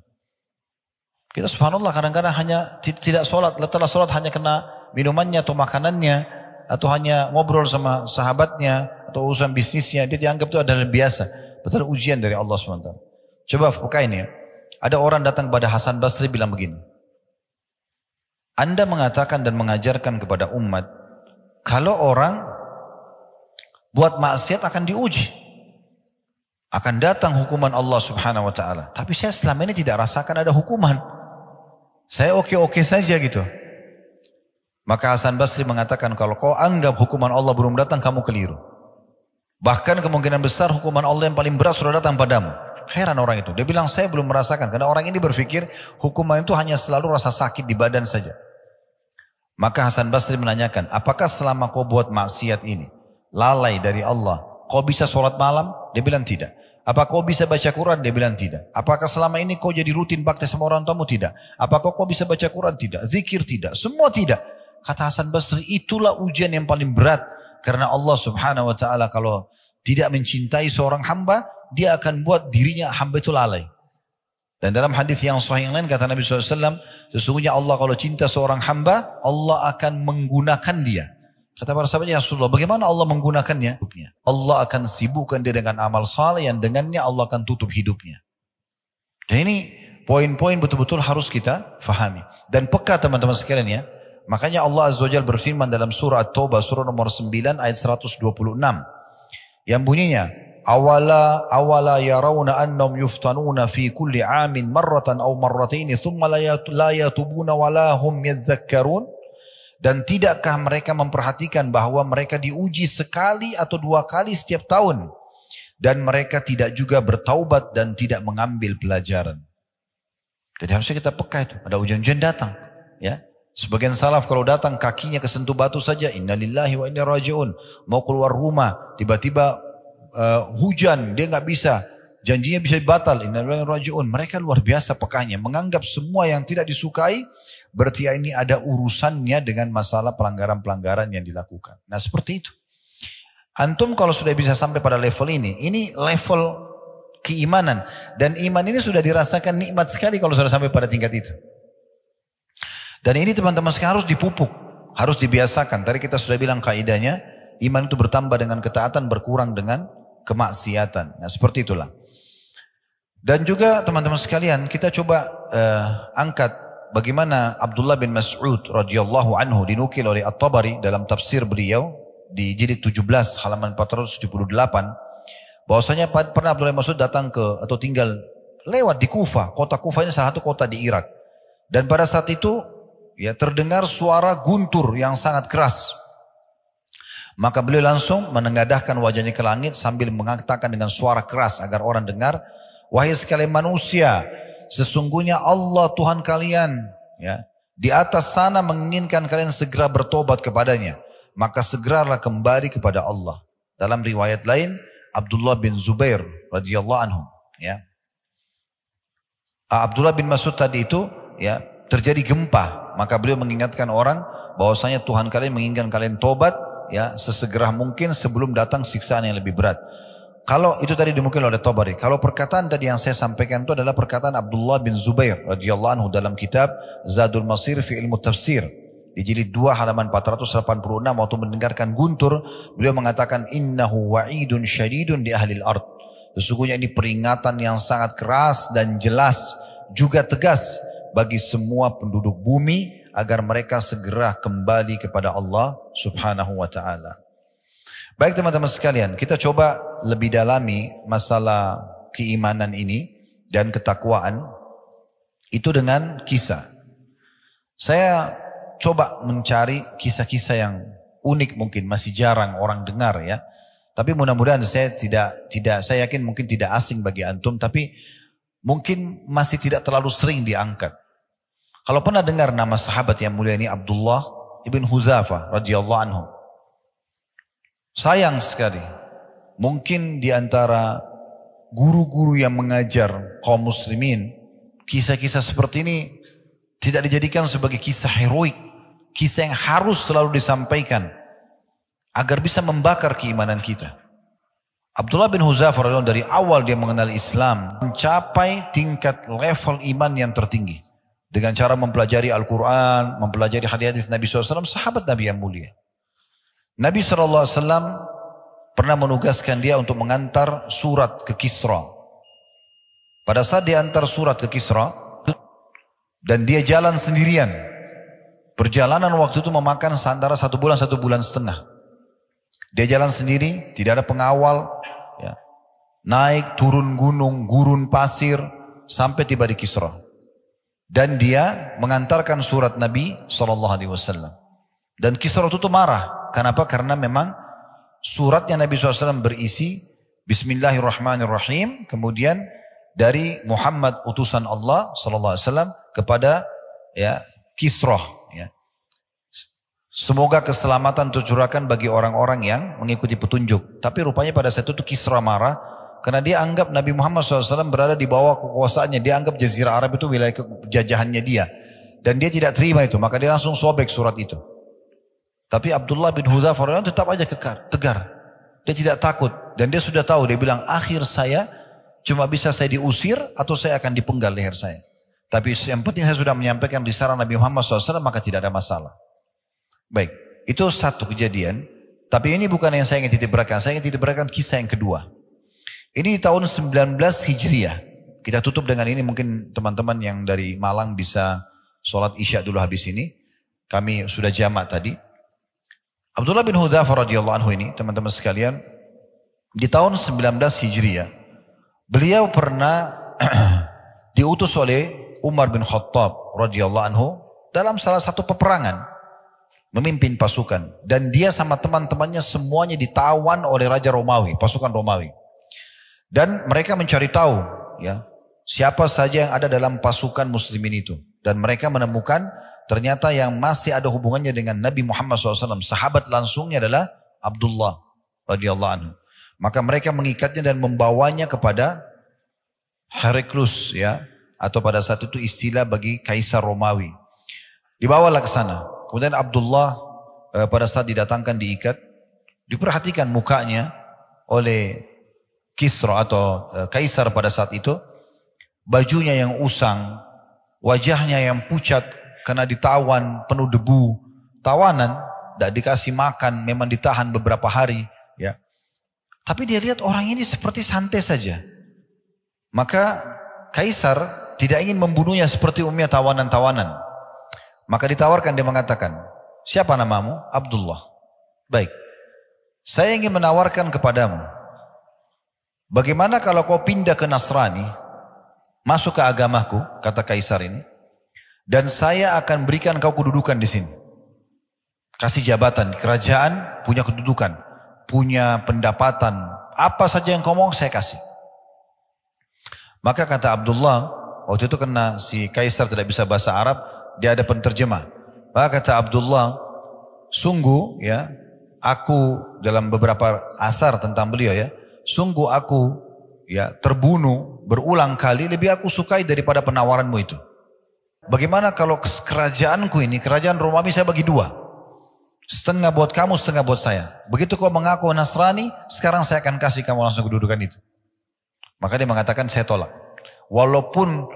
Kita subhanallah kadang-kadang hanya tidak sholat, setelah sholat hanya kena minumannya atau makanannya, atau hanya ngobrol sama sahabatnya, atau urusan bisnisnya, dia dianggap itu adalah biasa. Betul ujian dari Allah SWT. Coba pakai ini ya. Ada orang datang kepada Hasan Basri bilang begini, Anda mengatakan dan mengajarkan kepada umat, kalau orang buat maksiat akan diuji, akan datang hukuman Allah Subhanahu wa taala. Tapi saya selama ini tidak rasakan ada hukuman. Saya oke-oke saja gitu. Maka Hasan Basri mengatakan, kalau kau anggap hukuman Allah belum datang, kamu keliru. Bahkan kemungkinan besar hukuman Allah yang paling berat sudah datang padamu. Heran orang itu. Dia bilang, saya belum merasakan. Karena orang ini berpikir hukuman itu hanya selalu rasa sakit di badan saja. Maka Hasan Basri menanyakan, apakah selama kau buat maksiat ini, lalai dari Allah, kau bisa sholat malam? Dia bilang tidak. Apa kau bisa baca Quran? Dia bilang tidak. Apakah selama ini kau jadi rutin bakti sama orang tuamu? Tidak. Apakah kau bisa baca Quran? Tidak. Zikir? Tidak. Semua tidak. Kata Hasan Basri, itulah ujian yang paling berat. Karena Allah Subhanahu wa taala kalau tidak mencintai seorang hamba, dia akan buat dirinya hamba itu lalai. Dan dalam hadis yang sahih yang lain kata Nabi SAW, sesungguhnya Allah kalau cinta seorang hamba, Allah akan menggunakan dia. Kata para sahabatnya, Rasulullah, bagaimana Allah menggunakannya? Allah akan sibukkan dia dengan amal saleh yang dengannya Allah akan tutup hidupnya. Dan ini poin-poin betul-betul harus kita fahami. Dan peka teman-teman sekalian ya. Makanya Allah Azza wa Jalla berfirman dalam surah At-Taubah, surah nomor 9 ayat 126. Yang bunyinya, awala yarawna annahum yuftanuna fi kulli amin marratan aw marrataini thumma la yatubuna wala hum yadhakkarun. Dan tidakkah mereka memperhatikan bahwa mereka diuji sekali atau 2 kali setiap tahun, dan mereka tidak juga bertaubat dan tidak mengambil pelajaran. Jadi harusnya kita peka itu, ada ujian-ujian datang ya. Sebagian salaf kalau datang kakinya kesentuh batu saja, innalillahi wa inna raji'un, mau keluar rumah tiba-tiba hujan, dia nggak bisa, janjinya bisa batal, innalillahi wa raji'un. Mereka luar biasa pekahnya, menganggap semua yang tidak disukai berarti ini ada urusannya dengan masalah pelanggaran-pelanggaran yang dilakukan. Nah seperti itu. Antum kalau sudah bisa sampai pada level ini level keimanan, dan iman ini sudah dirasakan nikmat sekali kalau sudah sampai pada tingkat itu. Dan ini teman-teman sekarang harus dipupuk, Harus dibiasakan. Tadi kita sudah bilang kaidahnya, iman itu bertambah dengan ketaatan, berkurang dengan kemaksiatan. Nah seperti itulah. Dan juga teman-teman sekalian, kita coba angkat bagaimana Abdullah bin Mas'ud radhiyallahu anhu dinukil oleh At-Tabari dalam tafsir beliau di jilid 17 halaman 478, bahwasanya pernah Abdullah bin Mas'ud datang ke atau tinggal lewat di Kufah. Kota Kufah ini salah satu kota di Irak. Dan pada saat itu ya terdengar suara guntur yang sangat keras. Maka beliau langsung menengadahkan wajahnya ke langit sambil mengatakan dengan suara keras agar orang dengar, wahai sekalian manusia, sesungguhnya Allah Tuhan kalian ya di atas sana menginginkan kalian segera bertobat kepadanya, maka segeralah kembali kepada Allah. Dalam riwayat lain Abdullah bin Zubair radhiyallahu anhu ya. Abdullah bin Mas'ud tadi itu ya terjadi gempa, maka beliau mengingatkan orang bahwasanya Tuhan kalian menginginkan kalian tobat ya sesegera mungkin sebelum datang siksaan yang lebih berat. Kalau itu tadi dimungkin oleh Tabari. Kalau perkataan tadi yang saya sampaikan itu adalah perkataan Abdullah bin Zubair radhiyallahu anhu dalam kitab Zadul Masir fi Ilmu Tafsir di jilid 2 halaman 486, waktu mendengarkan guntur beliau mengatakan innahu wa'idun syadidun di ahlil ard. Sesungguhnya ini peringatan yang sangat keras dan jelas juga tegas bagi semua penduduk bumi agar mereka segera kembali kepada Allah Subhanahu wa taala. Baik teman-teman sekalian, kita coba lebih dalami masalah keimanan ini dan ketakwaan itu dengan kisah. Saya coba mencari kisah-kisah yang unik, mungkin masih jarang orang dengar ya. Tapi mudah-mudahan saya saya yakin mungkin tidak asing bagi antum, tapi mungkin masih tidak terlalu sering diangkat. Kalau pernah dengar nama sahabat yang mulia ini Abdullah ibn Hudzafah radhiyallahu anhu. Sayang sekali, mungkin di antara guru-guru yang mengajar kaum muslimin, kisah-kisah seperti ini tidak dijadikan sebagai kisah heroik, kisah yang harus selalu disampaikan agar bisa membakar keimanan kita. Abdullah bin Hudzafah radhiyallahu dari awal dia mengenal Islam mencapai tingkat level iman yang tertinggi dengan cara mempelajari Al-Quran, mempelajari hadis-hadis Nabi SAW, sahabat Nabi yang mulia. Nabi SAW pernah menugaskan dia untuk mengantar surat ke Kisra. Pada saat dia antar surat ke Kisra dan dia jalan sendirian, perjalanan waktu itu memakan antara 1 bulan 1,5 bulan. Dia jalan sendiri, tidak ada pengawal, ya. Naik turun gunung, gurun pasir, sampai tiba di Kisra. Dan dia mengantarkan surat Nabi SAW. Dan Kisra itu marah. Kenapa? Karena memang suratnya Nabi SAW berisi Bismillahirrahmanirrahim. Kemudian dari Muhammad utusan Allah SAW kepada ya Kisra. Ya. Semoga keselamatan tercurahkan bagi orang-orang yang mengikuti petunjuk. Tapi rupanya pada saat itu Kisra marah. Karena dia anggap Nabi Muhammad SAW berada di bawah kekuasaannya. Dia anggap Jazirah Arab itu wilayah jajahannya dia. Dan dia tidak terima itu. Maka dia langsung sobek surat itu. Tapi Abdullah bin Hudzafah tetap aja tegar. Dia tidak takut. Dan dia sudah tahu. Dia bilang akhir saya cuma bisa saya diusir atau saya akan dipenggal leher saya. Tapi yang penting saya sudah menyampaikan risalah Nabi Muhammad SAW maka tidak ada masalah. Baik. Itu satu kejadian. Tapi ini bukan yang saya ingin titip beratkan. Saya ingin titip beratkan kisah yang kedua. Ini di tahun 19 Hijriah. Kita tutup dengan ini, mungkin teman-teman yang dari Malang bisa sholat Isya dulu habis ini. Kami sudah jamak tadi. Abdullah bin Hudzafah radhiyallahu anhu ini, teman-teman sekalian, di tahun 19 Hijriah, beliau pernah diutus oleh Umar bin Khattab radhiyallahu anhu dalam salah satu peperangan, memimpin pasukan. Dan dia sama teman-temannya semuanya ditawan oleh Raja Romawi, pasukan Romawi. Dan mereka mencari tahu ya siapa saja yang ada dalam pasukan muslimin itu. Dan mereka menemukan ternyata yang masih ada hubungannya dengan Nabi Muhammad SAW. Sahabat langsungnya adalah Abdullah radhiyallahu anhu. Maka mereka mengikatnya dan membawanya kepada Heraklus ya. Atau pada saat itu istilah bagi Kaisar Romawi. Dibawalah ke sana. Kemudian Abdullah pada saat didatangkan diikat. Diperhatikan mukanya oleh Kisra atau Kaisar pada saat itu, bajunya yang usang, wajahnya yang pucat karena ditawan penuh debu, tawanan, tidak dikasih makan, memang ditahan beberapa hari, ya. Tapi dia lihat orang ini seperti santai saja. Maka Kaisar tidak ingin membunuhnya seperti umumnya tawanan-tawanan. Maka ditawarkan, dia mengatakan, siapa namamu? Abdullah. Baik, saya ingin menawarkan kepadamu, bagaimana kalau kau pindah ke Nasrani, masuk ke agamaku, kata Kaisar ini, dan saya akan berikan kau kedudukan di sini. Kasih jabatan, kerajaan, punya kedudukan, punya pendapatan, apa saja yang kau mau saya kasih. Maka kata Abdullah, waktu itu karena si Kaisar tidak bisa bahasa Arab, dia ada penterjemah. Maka kata Abdullah, sungguh ya, aku dalam beberapa asar tentang beliau ya, sungguh aku ya terbunuh berulang kali, lebih aku sukai daripada penawaranmu itu. Bagaimana kalau kerajaanku ini, kerajaan Romawi saya bagi dua. Setengah buat kamu, setengah buat saya. Begitu kau mengaku Nasrani, sekarang saya akan kasih kamu langsung kedudukan itu. Maka dia mengatakan, saya tolak. Walaupun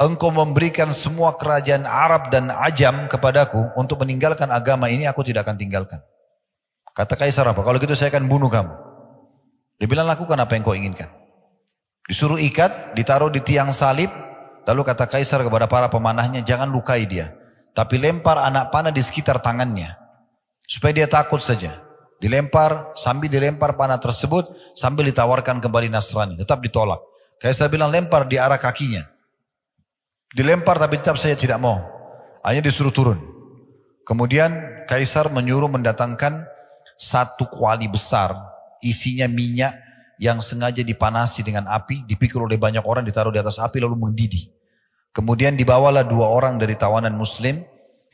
engkau memberikan semua kerajaan Arab dan Ajam kepadaku untuk meninggalkan agama ini, aku tidak akan tinggalkan. Kata Kaisar apa? Kalau gitu saya akan bunuh kamu. Dia bilang, lakukan apa yang kau inginkan. Disuruh ikat, ditaruh di tiang salib. Lalu kata Kaisar kepada para pemanahnya, jangan lukai dia. Tapi lempar anak panah di sekitar tangannya. Supaya dia takut saja. Dilempar, sambil dilempar panah tersebut, sambil ditawarkan kembali Nasrani. Tetap ditolak. Kaisar bilang lempar di arah kakinya. Dilempar tapi tetap saya tidak mau. Akhirnya disuruh turun. Kemudian Kaisar menyuruh mendatangkan satu kuali besar. Isinya minyak yang sengaja dipanasi dengan api. Dipikul oleh banyak orang, ditaruh di atas api lalu mendidih. Kemudian dibawalah 2 orang dari tawanan muslim.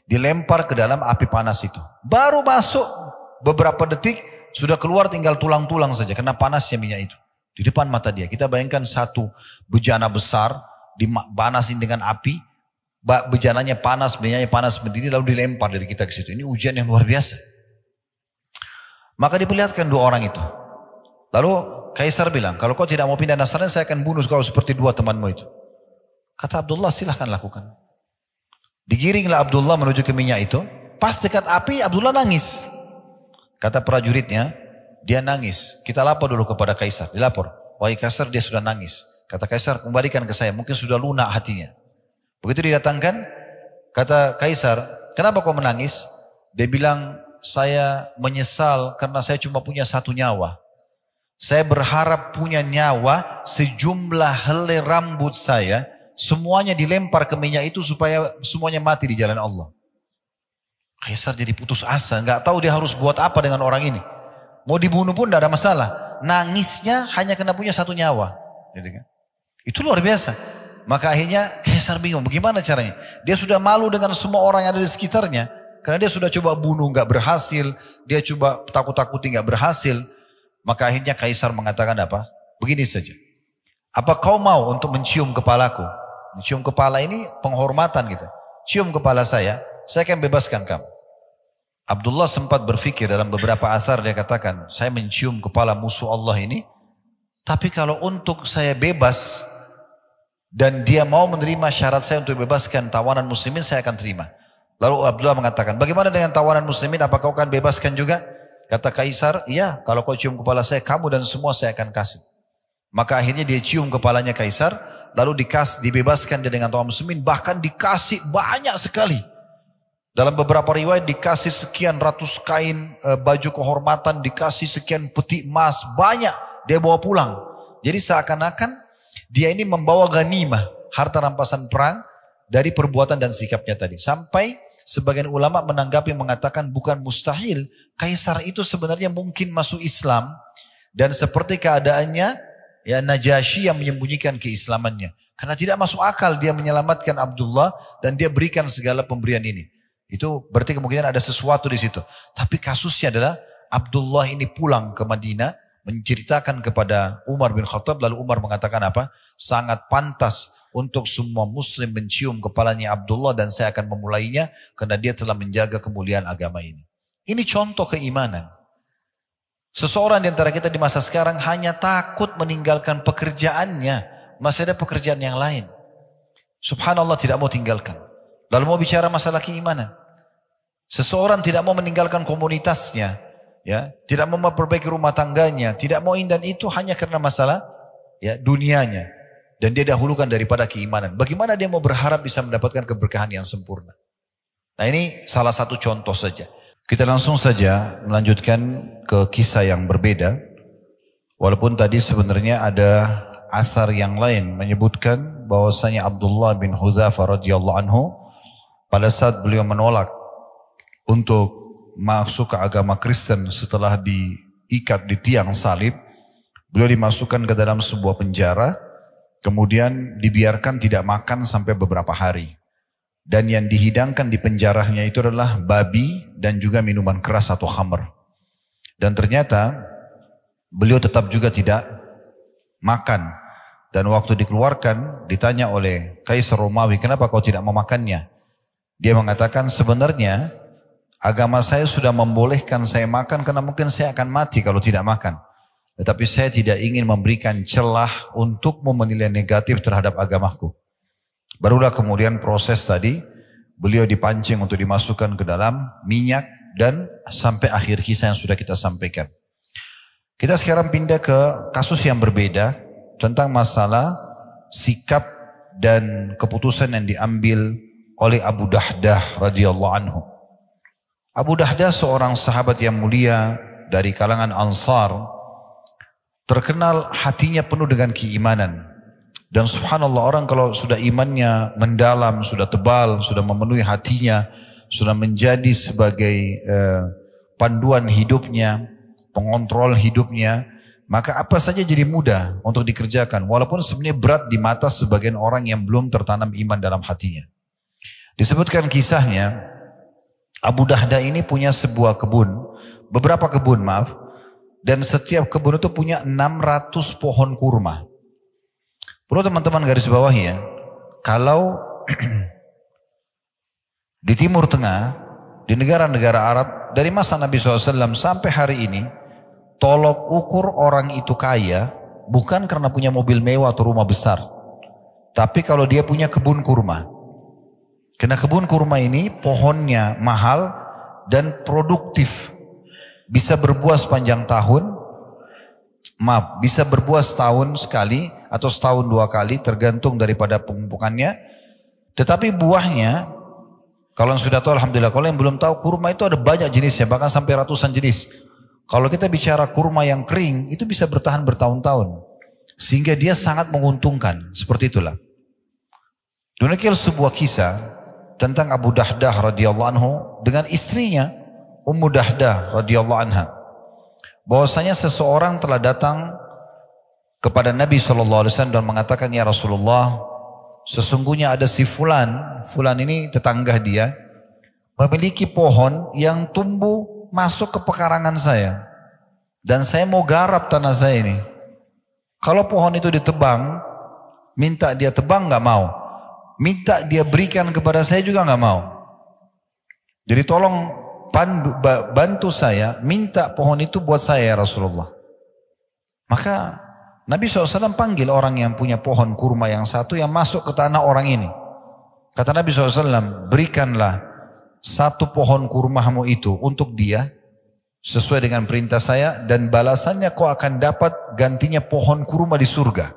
Dilempar ke dalam api panas itu. Baru masuk beberapa detik sudah keluar tinggal tulang-tulang saja karena panasnya minyak itu. Di depan mata dia. Kita bayangkan satu bejana besar dipanasin dengan api. Bejananya panas, minyaknya panas berdiri lalu dilempar dari kita ke situ. Ini ujian yang luar biasa. Maka diperlihatkan 2 orang itu. Lalu Kaisar bilang, kalau kau tidak mau pindah Nasrani saya akan bunuh kau seperti 2 temanmu itu. Kata Abdullah, silahkan lakukan. Digiringlah Abdullah menuju ke minyak itu. Pas dekat api Abdullah nangis. Kata prajuritnya, dia nangis. Kita lapor dulu kepada Kaisar. Dilapor. Wahai Kaisar, dia sudah nangis. Kata Kaisar, kembalikan ke saya. Mungkin sudah lunak hatinya. Begitu didatangkan, kata Kaisar, kenapa kau menangis? Dia bilang, saya menyesal karena saya cuma punya 1 nyawa. Saya berharap punya nyawa sejumlah helai rambut saya. Semuanya dilempar ke minyak itu supaya semuanya mati di jalan Allah. Kaisar jadi putus asa, nggak tahu dia harus buat apa dengan orang ini. Mau dibunuh pun tidak ada masalah. Nangisnya hanya karena punya 1 nyawa. Gitu kan? Itu luar biasa. Maka akhirnya Kaisar bingung, bagaimana caranya? Dia sudah malu dengan semua orang yang ada di sekitarnya. Karena dia sudah coba bunuh, nggak berhasil. Dia coba takut-takuti, nggak berhasil. Maka akhirnya Kaisar mengatakan apa? Begini saja. Apa kau mau untuk mencium kepalaku? Mencium kepala ini penghormatan gitu. Cium kepala saya akan bebaskan kamu. Abdullah sempat berpikir dalam beberapa asar dia katakan, saya mencium kepala musuh Allah ini, tapi kalau untuk saya bebas dan dia mau menerima syarat saya untuk bebaskan tawanan muslimin, saya akan terima. Lalu Abdullah mengatakan, bagaimana dengan tawanan muslimin, apakah kau akan bebaskan juga? Kata Kaisar, iya, kalau kau cium kepala saya, kamu dan semua saya akan kasih. Maka akhirnya dia cium kepalanya Kaisar, lalu dibebaskan dia dengan tawanan muslimin, bahkan dikasih banyak sekali. Dalam beberapa riwayat dikasih sekian ratus kain baju kehormatan, dikasih sekian peti emas, banyak dia bawa pulang. Jadi seakan-akan dia ini membawa ganimah, harta rampasan perang dari perbuatan dan sikapnya tadi. Sampai sebagian ulama menanggapi mengatakan bukan mustahil, Kaisar itu sebenarnya mungkin masuk Islam dan seperti keadaannya ya Najasyi yang menyembunyikan keislamannya. Karena tidak masuk akal dia menyelamatkan Abdullah dan dia berikan segala pemberian ini. Itu berarti kemungkinan ada sesuatu di situ. Tapi kasusnya adalah Abdullah ini pulang ke Madinah menceritakan kepada Umar bin Khattab, lalu Umar mengatakan apa? Sangat pantas untuk semua muslim mencium kepalanya Abdullah dan saya akan memulainya karena dia telah menjaga kemuliaan agama ini. Ini contoh keimanan. Seseorang di antara kita di masa sekarang hanya takut meninggalkan pekerjaannya. Masih ada pekerjaan yang lain. Subhanallah tidak mau tinggalkan. Lalu mau bicara masalah keimanan. Seseorang tidak mau meninggalkan komunitasnya, ya, tidak mau memperbaiki rumah tangganya, tidak mau ini dan itu hanya karena masalah ya dunianya, dan dia dahulukan daripada keimanan. Bagaimana dia mau berharap bisa mendapatkan keberkahan yang sempurna? Nah, ini salah satu contoh saja. Kita langsung saja melanjutkan ke kisah yang berbeda. Walaupun tadi sebenarnya ada athar yang lain menyebutkan bahwasanya Abdullah bin Hudzafah radhiyallahu anhu pada saat beliau menolak untuk masuk ke agama Kristen setelah diikat di tiang salib, beliau dimasukkan ke dalam sebuah penjara, kemudian dibiarkan tidak makan sampai beberapa hari. Dan yang dihidangkan di penjaranya itu adalah babi dan juga minuman keras atau khamr. Dan ternyata beliau tetap juga tidak makan. Dan waktu dikeluarkan ditanya oleh Kaisar Romawi, kenapa kau tidak memakannya? Dia mengatakan sebenarnya agama saya sudah membolehkan saya makan karena mungkin saya akan mati kalau tidak makan. Tetapi saya tidak ingin memberikan celah untuk menilai negatif terhadap agamaku. Barulah kemudian proses tadi beliau dipancing untuk dimasukkan ke dalam minyak dan sampai akhir kisah yang sudah kita sampaikan. Kita sekarang pindah ke kasus yang berbeda tentang masalah sikap dan keputusan yang diambil oleh Abu Dahdah radhiyallahu anhu. Abu Dahdah seorang sahabat yang mulia dari kalangan Ansar, terkenal hatinya penuh dengan keimanan. Dan subhanallah, orang kalau sudah imannya mendalam, sudah tebal, sudah memenuhi hatinya, sudah menjadi sebagai panduan hidupnya, pengontrol hidupnya, maka apa saja jadi mudah untuk dikerjakan. Walaupun sebenarnya berat di mata sebagian orang yang belum tertanam iman dalam hatinya. Disebutkan kisahnya, Abu Dahdah ini punya sebuah kebun, beberapa kebun maaf, dan setiap kebun itu punya 600 pohon kurma. Perlu teman-teman garis bawahi ya, kalau di Timur Tengah, di negara-negara Arab, dari masa Nabi SAW sampai hari ini, tolok ukur orang itu kaya, bukan karena punya mobil mewah atau rumah besar, tapi kalau dia punya kebun kurma. Karena kebun kurma ini pohonnya mahal dan produktif, bisa berbuah sepanjang tahun, bisa berbuah setahun sekali atau setahun dua kali tergantung daripada pemumpukannya. Tetapi buahnya, kalau yang sudah tahu alhamdulillah, kalau yang belum tahu kurma itu ada banyak jenisnya, bahkan sampai ratusan jenis. Kalau kita bicara kurma yang kering itu bisa bertahan bertahun-tahun, sehingga dia sangat menguntungkan. Seperti itulah. Demikian sebuah kisah tentang Abu Dahdah radhiyallahu anhu dengan istrinya Ummu Dahdah radhiyallahu anha. Bahwasanya seseorang telah datang kepada Nabi SAW dan mengatakan, ya Rasulullah, sesungguhnya ada si Fulan ini tetangga dia, memiliki pohon yang tumbuh masuk ke pekarangan saya. Dan saya mau garap tanah saya ini. Kalau pohon itu ditebang, minta dia tebang gak mau. Minta dia berikan kepada saya juga gak mau. Jadi tolong bantu saya, minta pohon itu buat saya ya Rasulullah. Maka Nabi SAW panggil orang yang punya pohon kurma yang satu yang masuk ke tanah orang ini. Kata Nabi SAW, berikanlah satu pohon kurmamu itu untuk dia sesuai dengan perintah saya, dan balasannya kau akan dapat gantinya pohon kurma di surga.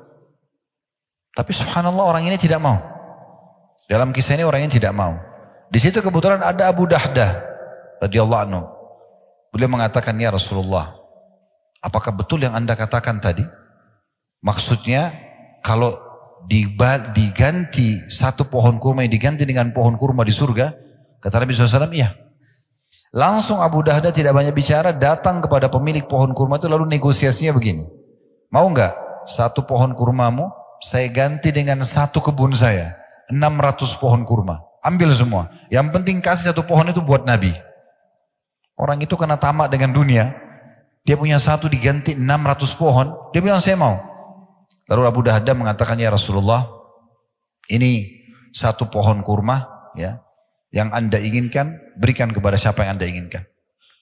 Tapi subhanallah orang ini tidak mau. Dalam kisah ini orang ini tidak mau. Di situ kebetulan ada Abu Dahdah radhiyallahu anhu. Beliau mengatakan, ya Rasulullah, apakah betul yang anda katakan tadi? Maksudnya kalau diganti satu pohon kurma yang diganti dengan pohon kurma di surga? Kata Nabi SAW, iya. Langsung Abu Dahdah tidak banyak bicara, datang kepada pemilik pohon kurma itu, lalu negosiasinya begini. Mau enggak satu pohon kurmamu saya ganti dengan satu kebun saya, 600 pohon kurma. Ambil semua. Yang penting kasih satu pohon itu buat Nabi. Orang itu kena tamak dengan dunia. Dia punya satu diganti 600 pohon. Dia bilang saya mau. Lalu Abu Dahdah mengatakan, ya Rasulullah, ini satu pohon kurma ya, yang anda inginkan, berikan kepada siapa yang anda inginkan.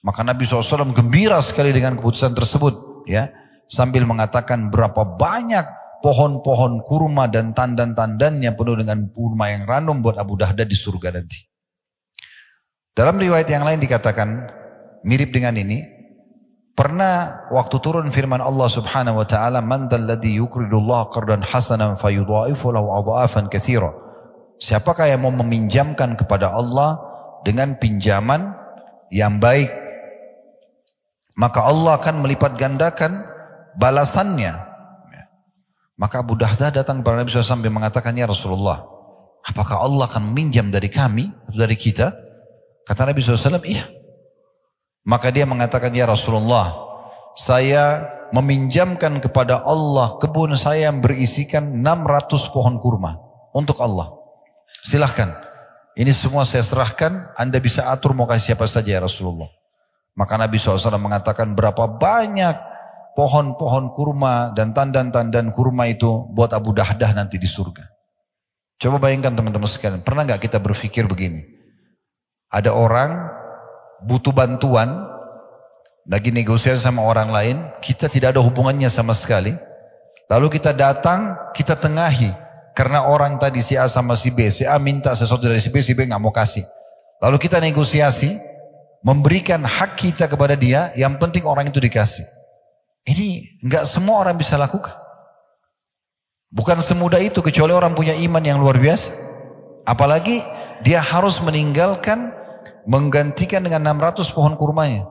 Maka Nabi SAW gembira sekali dengan keputusan tersebut ya, sambil mengatakan berapa banyak pohon-pohon kurma dan tandan-tandannya penuh dengan kurma yang random buat Abu Dahdah di surga nanti. Dalam riwayat yang lain dikatakan mirip dengan ini, pernah waktu turun firman Allah Subhanahu wa taala, "Man dzalladzi yuqridullaha qardan hasanan fayudha'ifu lahu adha'afan katsira." Siapakah yang mau meminjamkan kepada Allah dengan pinjaman yang baik, maka Allah akan melipat gandakan balasannya. Maka Abu Dahdah datang kepada Nabi SAW sambil mengatakan, "Ya Rasulullah, apakah Allah akan meminjam dari kami atau dari kita?" Kata Nabi SAW, "Iya." Maka dia mengatakan, "Ya Rasulullah, saya meminjamkan kepada Allah kebun saya yang berisikan 600 pohon kurma untuk Allah. Silahkan, ini semua saya serahkan, Anda bisa atur mau kasih siapa saja ya Rasulullah." Maka Nabi SAW mengatakan, berapa banyak pohon-pohon kurma dan tandan-tandan kurma itu buat Abu Dahdah nanti di surga. Coba bayangkan teman-teman sekalian, pernah gak kita berpikir begini? Ada orang butuh bantuan, lagi negosiasi sama orang lain, kita tidak ada hubungannya sama sekali. Lalu kita datang, kita tengahi. Karena orang tadi si A sama si B, si A minta sesuatu dari si B gak mau kasih. Lalu kita negosiasi, memberikan hak kita kepada dia, yang penting orang itu dikasih. Ini gak semua orang bisa lakukan. Bukan semudah itu kecuali orang punya iman yang luar biasa. Apalagi dia harus meninggalkan, menggantikan dengan 600 pohon kurmanya.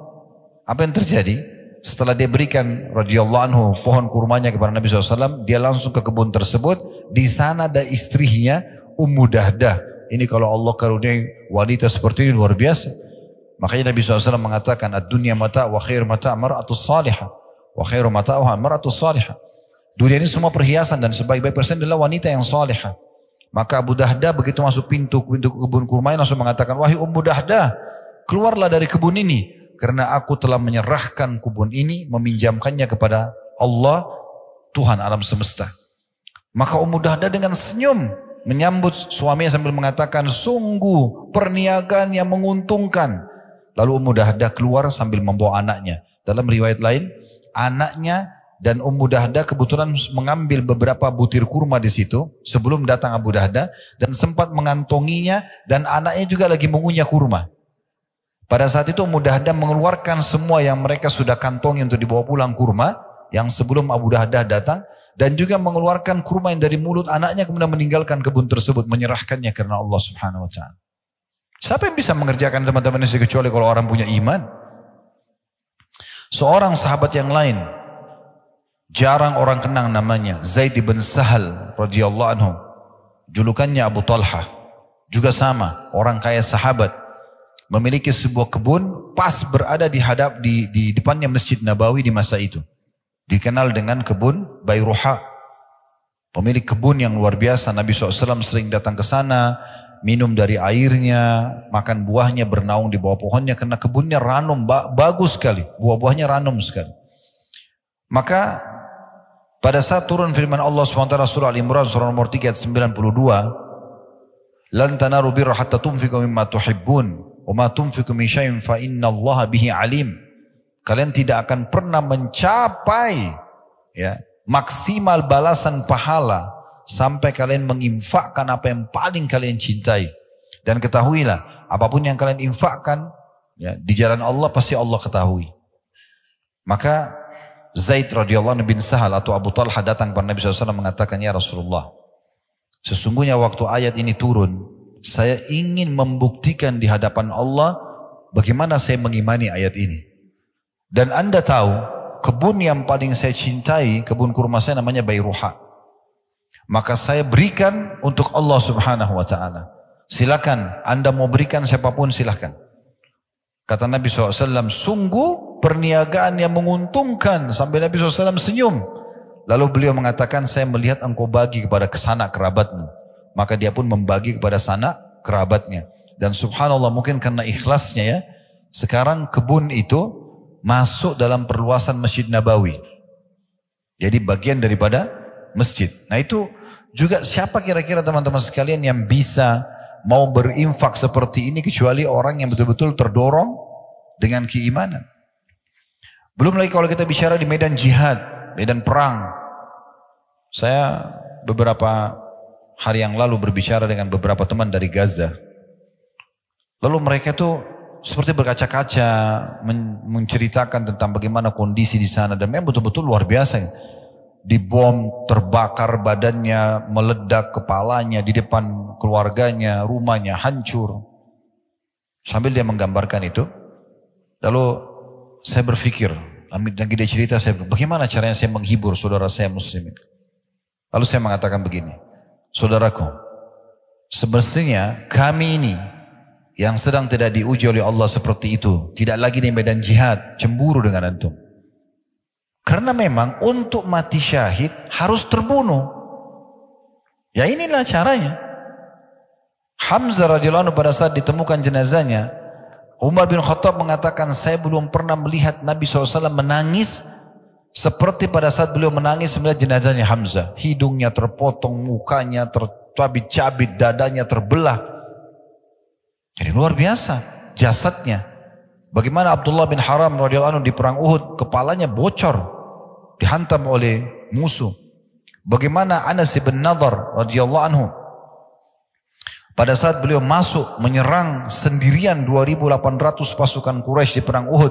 Apa yang terjadi? Setelah dia berikan radhiyallahu anhu pohon kurmanya kepada Nabi SAW, dia langsung ke kebun tersebut. Di sana ada istrinya Ummu Dahdah. Ini kalau Allah karuniai wanita seperti ini luar biasa. Makanya Nabi SAW mengatakan, "Ad-dunya mata' wa khair mata' mar'atus salihah. Wa khairu mata'uha mar'atus salihah." Dunia ini semua perhiasan dan sebaik-baik persen adalah wanita yang salihah. Maka Abu Dahdah begitu masuk pintu kebun kurma langsung mengatakan, "Wahai Ummu Dahdah, keluarlah dari kebun ini. Karena aku telah menyerahkan kebun ini, meminjamkannya kepada Allah, Tuhan alam semesta." Maka Ummu Dahdah dengan senyum menyambut suaminya sambil mengatakan, "Sungguh perniagaan yang menguntungkan." Lalu Ummu Dahdah keluar sambil membawa anaknya. Dalam riwayat lain, anaknya dan Ummu Dahdah kebetulan mengambil beberapa butir kurma di situ sebelum datang Abu Dahdah dan sempat mengantonginya, dan anaknya juga lagi mengunyah kurma. Pada saat itu Ummu Dahdah mengeluarkan semua yang mereka sudah kantongi untuk dibawa pulang kurma yang sebelum Abu Dahdah datang, dan juga mengeluarkan kurma yang dari mulut anaknya, kemudian meninggalkan kebun tersebut, menyerahkannya karena Allah Subhanahu wa taala. Siapa yang bisa mengerjakan teman-teman ini kecuali kalau orang punya iman? Seorang sahabat yang lain, jarang orang kenang namanya, Zaid bin Sahal radhiyallahu anhu, julukannya Abu Talha, juga sama, orang kaya sahabat, memiliki sebuah kebun pas berada di depannya Masjid Nabawi di masa itu. Dikenal dengan kebun Bayruha. Pemilik kebun yang luar biasa. Nabi SAW sering datang ke sana, minum dari airnya, makan buahnya, bernaung di bawah pohonnya, karena kebunnya ranum, bagus sekali, buah-buahnya ranum sekali. Maka pada saat turun firman Allah SWT surah Al-Imran surah nomor 3 ayat 92, "Lan tanaru birra hatta tunfiqu mimma tuhibbun wa ma tunfiqu min syai'in fa innallaha bihi alim." Kalian tidak akan pernah mencapai maksimal balasan pahala sampai kalian menginfakkan apa yang paling kalian cintai. Dan ketahuilah, apapun yang kalian infakkan di jalan Allah, pasti Allah ketahui. Maka Zaid radhiyallahu anhu bin Sahal atau Abu Talha datang kepada Nabi SAW mengatakan, "Ya Rasulullah, sesungguhnya waktu ayat ini turun, saya ingin membuktikan di hadapan Allah bagaimana saya mengimani ayat ini. Dan Anda tahu, kebun yang paling saya cintai, kebun kurma saya namanya Bayruha. Maka saya berikan untuk Allah Subhanahu wa ta'ala. Silakan, Anda mau berikan siapapun silakan." Kata Nabi SAW, "Sungguh perniagaan yang menguntungkan." Sampai Nabi SAW senyum. Lalu beliau mengatakan, "Saya melihat engkau bagi kepada sanak kerabatmu." Maka dia pun membagi kepada sanak kerabatnya. Dan subhanallah, mungkin karena ikhlasnya ya, sekarang kebun itu masuk dalam perluasan Masjid Nabawi. Jadi bagian daripada masjid. Nah itu juga siapa kira-kira teman-teman sekalian yang bisa mau berinfak seperti ini kecuali orang yang betul-betul terdorong dengan keimanan. Belum lagi kalau kita bicara di medan jihad, medan perang. Saya beberapa hari yang lalu berbicara dengan beberapa teman dari Gaza. Lalu mereka tuh seperti berkaca-kaca menceritakan tentang bagaimana kondisi di sana dan memang betul-betul luar biasa. Dibom, terbakar badannya, meledak kepalanya di depan keluarganya, rumahnya hancur. Sambil dia menggambarkan itu, lalu saya berpikir, lagi dia cerita, bagaimana caranya saya menghibur saudara saya muslimin. Lalu saya mengatakan begini, saudaraku, semestinya kami ini yang sedang tidak diuji oleh Allah seperti itu, tidak lagi di medan jihad, cemburu dengan antum. Karena memang untuk mati syahid harus terbunuh. Ya inilah caranya. Hamzah radhiyallahu anhu pada saat ditemukan jenazahnya, Umar bin Khattab mengatakan, saya belum pernah melihat Nabi SAW menangis seperti pada saat beliau menangis melihat jenazahnya Hamzah. Hidungnya terpotong, mukanya tercabit-cabit, dadanya terbelah. Jadi luar biasa jasadnya. Bagaimana Abdullah bin Haram radhiyallahu anhu di perang Uhud, kepalanya bocor, dihantam oleh musuh. Bagaimana Anas bin Nadhr radhiyallahu anhu pada saat beliau masuk menyerang sendirian 2.800 pasukan Quraisy di perang Uhud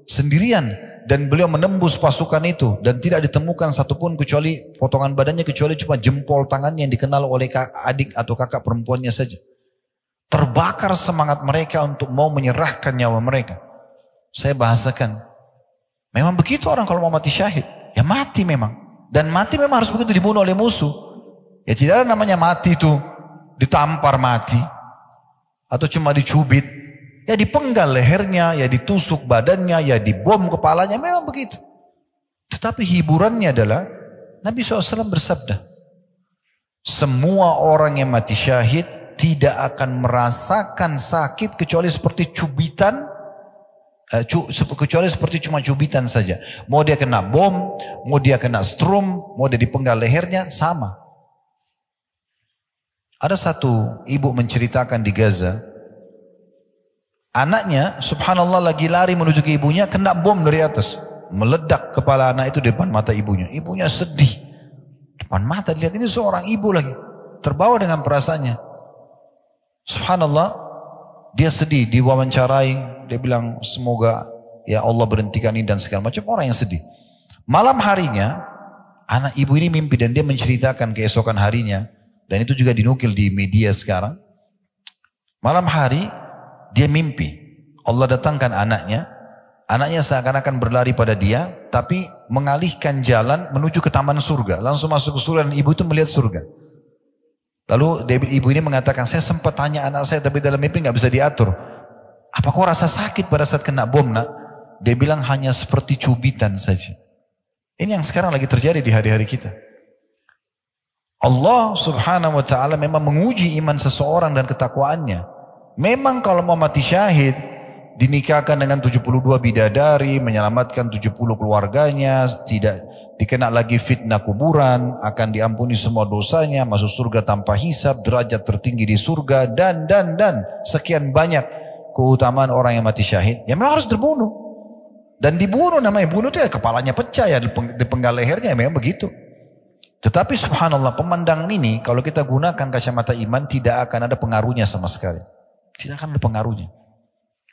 sendirian, dan beliau menembus pasukan itu dan tidak ditemukan satupun kecuali potongan badannya, kecuali cuma jempol tangannya yang dikenal oleh adik atau kakak perempuannya saja. Terbakar semangat mereka untuk mau menyerahkan nyawa mereka. Saya bahasakan, memang begitu orang kalau mau mati syahid, ya mati memang. Dan mati memang harus begitu, dibunuh oleh musuh. Ya tidak ada namanya mati itu ditampar mati, atau cuma dicubit. Ya dipenggal lehernya, ya ditusuk badannya, ya dibom kepalanya, memang begitu. Tetapi hiburannya adalah Nabi SAW bersabda, semua orang yang mati syahid tidak akan merasakan sakit kecuali seperti cubitan, kecuali seperti cuma cubitan saja. Mau dia kena bom, mau dia kena strum, mau dia dipenggal lehernya, sama. Ada satu ibu menceritakan di Gaza, anaknya subhanallah lagi lari menuju ke ibunya, kena bom dari atas, meledak kepala anak itu di depan mata ibunya. Ibunya sedih, depan mata lihat, ini seorang ibu lagi, terbawa dengan perasaannya. Subhanallah, dia sedih, diwawancarai, dia bilang semoga ya Allah berhentikan ini dan segala macam, orang yang sedih. Malam harinya anak ibu ini mimpi dan dia menceritakan keesokan harinya, dan itu juga dinukil di media sekarang. Malam hari dia mimpi Allah datangkan anaknya, anaknya seakan-akan berlari pada dia, tapi mengalihkan jalan menuju ke taman surga, langsung masuk ke surga, dan ibu itu melihat surga. Lalu ibu ini mengatakan, saya sempat tanya anak saya, tapi dalam mimpi nggak bisa diatur. Apa kau rasa sakit pada saat kena bom nak? Dia bilang hanya seperti cubitan saja. Ini yang sekarang lagi terjadi di hari-hari kita. Allah subhanahu wa ta'ala memang menguji iman seseorang dan ketakwaannya. Memang kalau mau mati syahid, dinikahkan dengan 72 bidadari, menyelamatkan 70 keluarganya, tidak dikena lagi fitnah kuburan, akan diampuni semua dosanya, masuk surga tanpa hisab, derajat tertinggi di surga, dan sekian banyak keutamaan orang yang mati syahid. Ya memang harus terbunuh. Dan dibunuh, namanya bunuh itu ya kepalanya pecah, ya dipenggal lehernya, ya memang begitu. Tetapi subhanallah, pemandangan ini kalau kita gunakan kacamata iman tidak akan ada pengaruhnya sama sekali. Tidak akan ada pengaruhnya.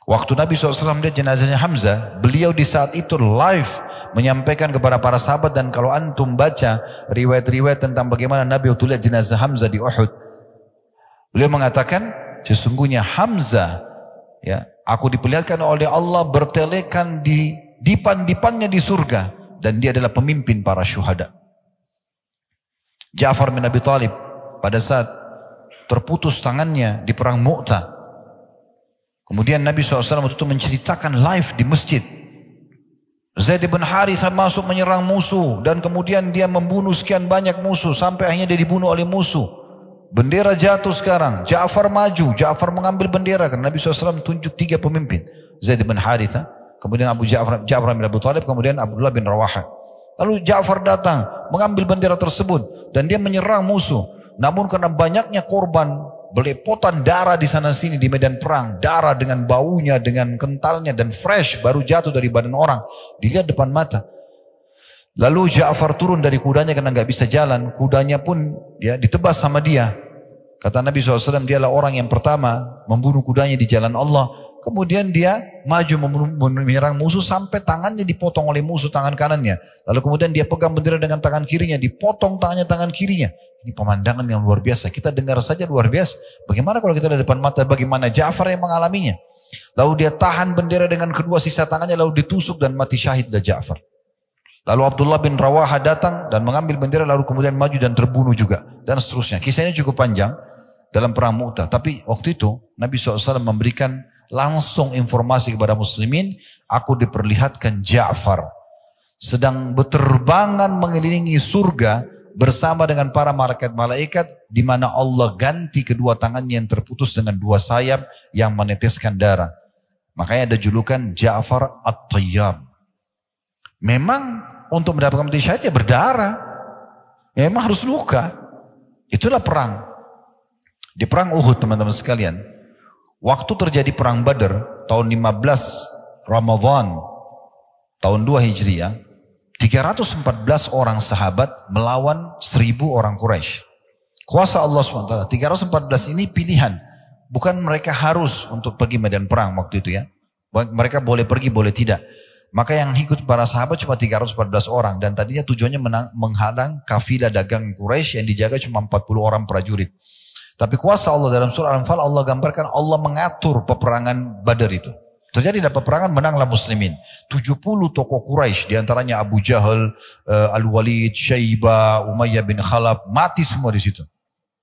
Waktu Nabi SAW lihat jenazahnya Hamzah, beliau di saat itu live menyampaikan kepada para sahabat, dan kalau antum baca riwayat-riwayat tentang bagaimana Nabi waktu lihat jenazah Hamzah di Uhud, beliau mengatakan, sesungguhnya Hamzah, ya, aku diperlihatkan oleh Allah bertelekan di dipan-dipannya di surga, dan dia adalah pemimpin para syuhada. Ja'far bin Abi Thalib pada saat terputus tangannya di perang Mu'tah, kemudian Nabi SAW waktu itu menceritakan live di masjid, Zaid bin Harithah masuk menyerang musuh, dan kemudian dia membunuh sekian banyak musuh, sampai akhirnya dia dibunuh oleh musuh. Bendera jatuh sekarang, Ja'far maju, Ja'far mengambil bendera, karena Nabi SAW tunjuk 3 pemimpin, Zaid bin Harithah, kemudian Ja'far bin Abi Thalib, kemudian Abdullah bin Rawaha. Lalu Ja'far datang mengambil bendera tersebut dan dia menyerang musuh. Namun karena banyaknya korban, belepotan darah di sana sini di medan perang, darah dengan baunya, dengan kentalnya dan fresh, baru jatuh dari badan orang, dilihat depan mata. Lalu Ja'far turun dari kudanya karena nggak bisa jalan, kudanya pun ya ditebas sama dia. Kata Nabi SAW, dialah orang yang pertama membunuh kudanya di jalan Allah, Kemudian dia maju menyerang musuh sampai tangannya dipotong oleh musuh tangan kanannya. Lalu kemudian dia pegang bendera dengan tangan kirinya, dipotong tangan kirinya. Ini pemandangan yang luar biasa. Kita dengar saja luar biasa. Bagaimana kalau kita di depan mata, bagaimana Ja'far yang mengalaminya. Lalu dia tahan bendera dengan kedua sisa tangannya, lalu ditusuk dan mati syahidlah Ja'far. Lalu Abdullah bin Rawaha datang dan mengambil bendera, lalu kemudian maju dan terbunuh juga. Dan seterusnya. Kisahnya cukup panjang dalam perang Mu'tah. Tapi waktu itu Nabi SAW memberikan langsung informasi kepada muslimin, aku diperlihatkan Ja'far sedang berterbangan mengelilingi surga bersama dengan para malaikat di mana Allah ganti kedua tangannya yang terputus dengan dua sayap yang meneteskan darah. Makanya ada julukan Ja'far At-Tayyab. Memang untuk mendapatkan mati syahid ya berdarah. Ya memang harus luka. Itulah perang. Di perang Uhud teman-teman sekalian, waktu terjadi perang Badar tahun 15 Ramadan tahun 2 Hijriah, 314 orang sahabat melawan 1000 orang Quraisy. Kuasa Allah SWT. 314 ini pilihan. Bukan mereka harus untuk pergi medan perang waktu itu ya. Mereka boleh pergi, boleh tidak. Maka yang ikut para sahabat cuma 314 orang. Dan tadinya tujuannya menghadang kafilah dagang Quraisy yang dijaga cuma 40 orang prajurit. Tapi kuasa Allah dalam surah Al-Anfal, Allah gambarkan Allah mengatur peperangan Badar itu. Terjadi dalam peperangan, menanglah muslimin. 70 tokoh Quraisy, diantaranya Abu Jahal, Al-Walid, Syaibah, Umayyah bin Khalaf, mati semua di situ.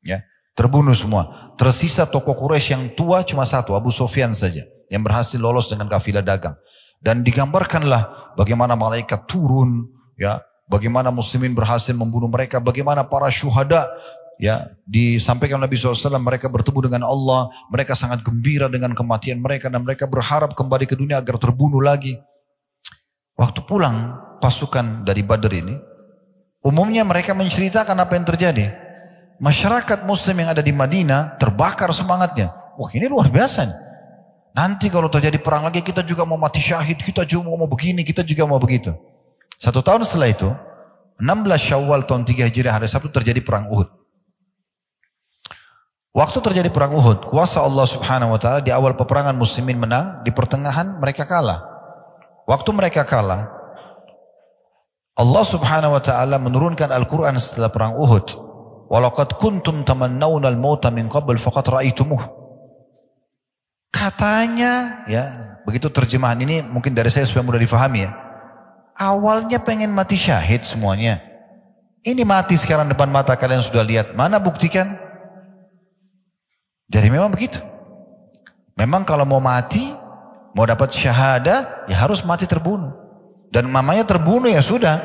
Ya, terbunuh semua. Tersisa tokoh Quraisy yang tua cuma satu, Abu Sufyan saja, yang berhasil lolos dengan kafilah dagang. Dan digambarkanlah bagaimana malaikat turun, ya, bagaimana muslimin berhasil membunuh mereka, bagaimana para syuhada, ya, disampaikan Nabi SAW, mereka bertemu dengan Allah, mereka sangat gembira dengan kematian mereka dan mereka berharap kembali ke dunia agar terbunuh lagi. Waktu pulang pasukan dari Badar ini, umumnya mereka menceritakan apa yang terjadi. Masyarakat muslim yang ada di Madinah terbakar semangatnya. Wah, ini luar biasa nih. Nanti kalau terjadi perang lagi kita juga mau mati syahid, kita juga mau begini, kita juga mau begitu. 1 tahun setelah itu, 16 Syawal tahun 3 Hijriah hari Sabtu terjadi perang Uhud. Waktu terjadi perang Uhud, kuasa Allah Subhanahu wa taala, di awal peperangan muslimin menang, di pertengahan mereka kalah. Waktu mereka kalah, Allah Subhanahu wa taala menurunkan Al-Qur'an setelah perang Uhud. Walaqad kuntum tamannawna al-mauta min qabl faqad ra'aitumuh. Katanya, ya, begitu terjemahan ini mungkin dari saya supaya mudah difahami ya. Awalnya pengen mati syahid semuanya. Ini mati sekarang depan mata kalian sudah lihat. Mana buktikan? Jadi memang begitu. Memang kalau mau mati, mau dapat syahadah, ya harus mati terbunuh. Dan mamanya terbunuh ya sudah,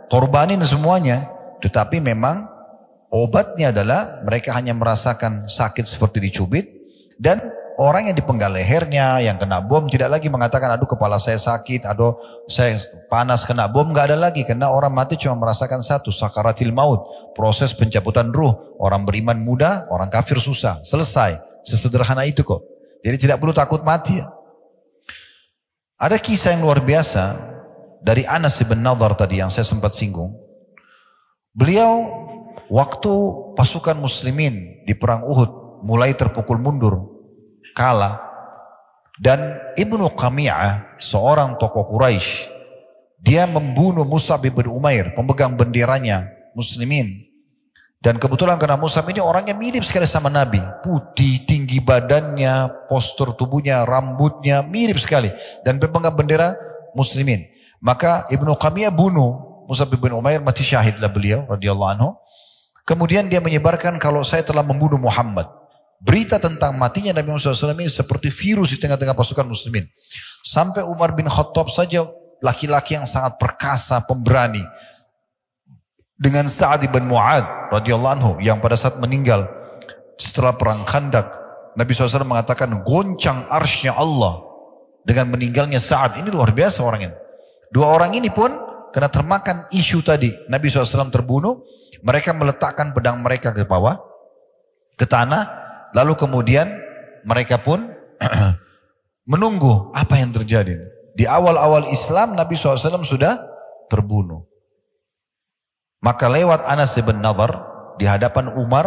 korbanin semuanya. Tetapi memang obatnya adalah mereka hanya merasakan sakit seperti dicubit. Dan orang yang dipenggal lehernya, yang kena bom tidak lagi mengatakan aduh kepala saya sakit, aduh saya panas kena bom, nggak ada lagi. Karena orang mati cuma merasakan satu, sakaratil maut, proses pencabutan ruh. Orang beriman mudah, orang kafir susah. Selesai, sesederhana itu kok. Jadi tidak perlu takut mati ya. Ada kisah yang luar biasa dari Anas bin Nadhr tadi yang saya sempat singgung. Beliau waktu pasukan muslimin di perang Uhud mulai terpukul mundur, kalah, dan Ibnu Qami'ah, seorang tokoh Quraisy, dia membunuh Mus'ab bin Umair, pemegang benderanya muslimin. Dan kebetulan karena Mus'ab ini orangnya mirip sekali sama Nabi, putih, tinggi badannya, postur tubuhnya, rambutnya mirip sekali, dan pemegang bendera muslimin. Maka Ibnu Qami'ah bunuh Mus'ab bin Umair, mati syahidlah beliau radhiyallahu anhu. Kemudian dia menyebarkan kalau saya telah membunuh Muhammad. Berita tentang matinya Nabi Muhammad SAW ini seperti virus di tengah-tengah pasukan muslimin. Sampai Umar bin Khattab saja, laki-laki yang sangat perkasa, pemberani, dengan Sa'ad bin Mu'ad radhiyallahu anhu yang pada saat meninggal setelah perang Khandaq, Nabi SAW mengatakan goncang arsy-Nya Allah dengan meninggalnya Sa'ad. Ini luar biasa orang ini. Dua orang ini pun kena termakan isu tadi. Nabi SAW terbunuh, mereka meletakkan pedang mereka ke bawah, ke tanah, lalu kemudian mereka pun menunggu apa yang terjadi. Di awal-awal Islam Nabi SAW sudah terbunuh. Maka lewat Anas bin Nadhr di hadapan Umar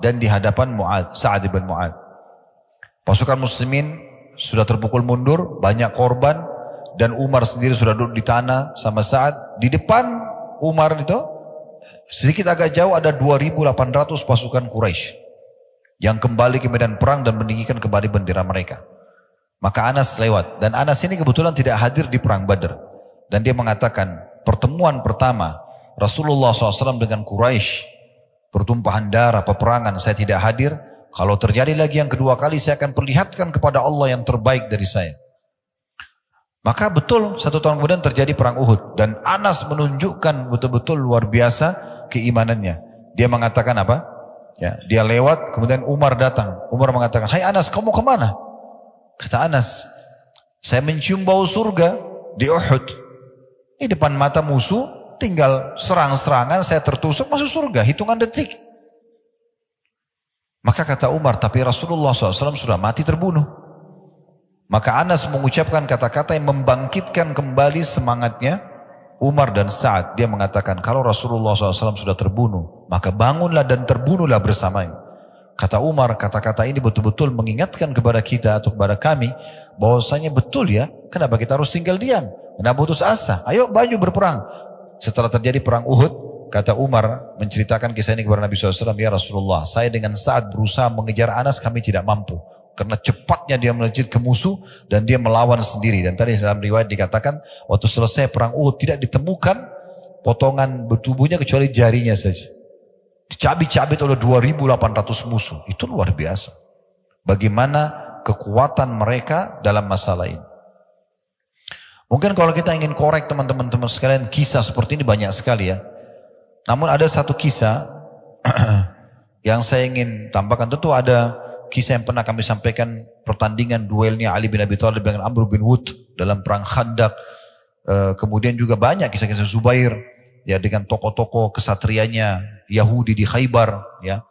dan di hadapan Sa'ad bin Mu'ad. Pasukan muslimin sudah terpukul mundur, banyak korban, dan Umar sendiri sudah duduk di tanah sama Sa'ad. Di depan Umar itu, sedikit agak jauh ada 2.800 pasukan Quraisy yang kembali ke medan perang dan meninggikan kembali bendera mereka. Maka Anas lewat, dan Anas ini kebetulan tidak hadir di perang Badar. Dan dia mengatakan, pertemuan pertama Rasulullah SAW dengan Quraisy, pertumpahan darah, peperangan, saya tidak hadir. Kalau terjadi lagi yang kedua kali, saya akan perlihatkan kepada Allah yang terbaik dari saya. Maka betul 1 tahun kemudian terjadi perang Uhud. Dan Anas menunjukkan betul-betul luar biasa keimanannya. Dia mengatakan apa? Ya, dia lewat, kemudian Umar datang. Umar mengatakan, hai Anas, kamu kemana? Kata Anas, saya mencium bau surga di Uhud. Di depan mata musuh, tinggal serang-serangan, saya tertusuk masuk surga, hitungan detik. Maka kata Umar, tapi Rasulullah SAW sudah mati terbunuh. Maka Anas mengucapkan kata-kata yang membangkitkan kembali semangatnya Umar dan Sa'ad. Dia mengatakan, kalau Rasulullah SAW sudah terbunuh, maka bangunlah dan terbunuhlah bersamanya. Kata Umar, kata-kata ini betul-betul mengingatkan kepada kita atau kepada kami, bahwasanya betul ya, kenapa kita harus tinggal diam? Kenapa putus asa? Ayo baju berperang. Setelah terjadi perang Uhud, kata Umar menceritakan kisah ini kepada Nabi SAW, ya Rasulullah, saya dengan Sa'ad berusaha mengejar Anas, kami tidak mampu. Karena cepatnya dia melejit ke musuh dan dia melawan sendiri. Dan tadi dalam riwayat dikatakan, waktu selesai perang Uhud tidak ditemukan potongan tubuhnya kecuali jarinya saja. Dicabik-cabik oleh 2.800 musuh. Itu luar biasa. Bagaimana kekuatan mereka dalam masalah ini. Mungkin kalau kita ingin korek teman-teman sekalian, kisah seperti ini banyak sekali ya. Namun ada satu kisah yang saya ingin tambahkan. Tentu ada kisah yang pernah kami sampaikan, pertandingan duelnya Ali bin Abi Thalib dengan Amr bin Wud dalam perang Khandaq. Kemudian juga banyak kisah-kisah Zubair ya dengan tokoh-tokoh kesatrianya Yahudi di Khaybar ya.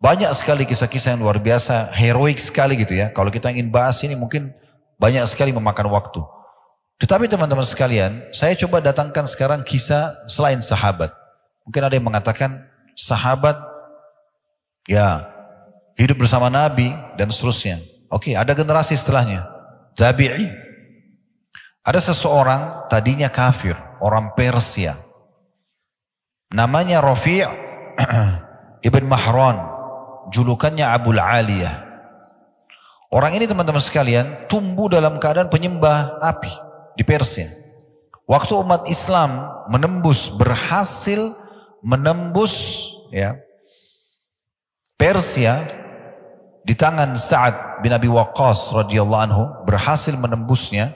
Banyak sekali kisah-kisah yang luar biasa, heroik sekali gitu ya. Kalau kita ingin bahas ini mungkin banyak sekali memakan waktu. Tetapi teman-teman sekalian, saya coba datangkan sekarang kisah selain sahabat. Mungkin ada yang mengatakan sahabat ya hidup bersama Nabi dan seterusnya. Oke, ada generasi setelahnya. Tabi'in. Ada seseorang tadinya kafir, orang Persia. Namanya Rafi' ibn Mahran. Julukannya Abul Aliyah. Orang ini teman-teman sekalian tumbuh dalam keadaan penyembah api di Persia. Waktu umat Islam berhasil menembus ya Persia di tangan Sa'ad bin Abi Waqqas radhiyallahu anhu, berhasil menembusnya,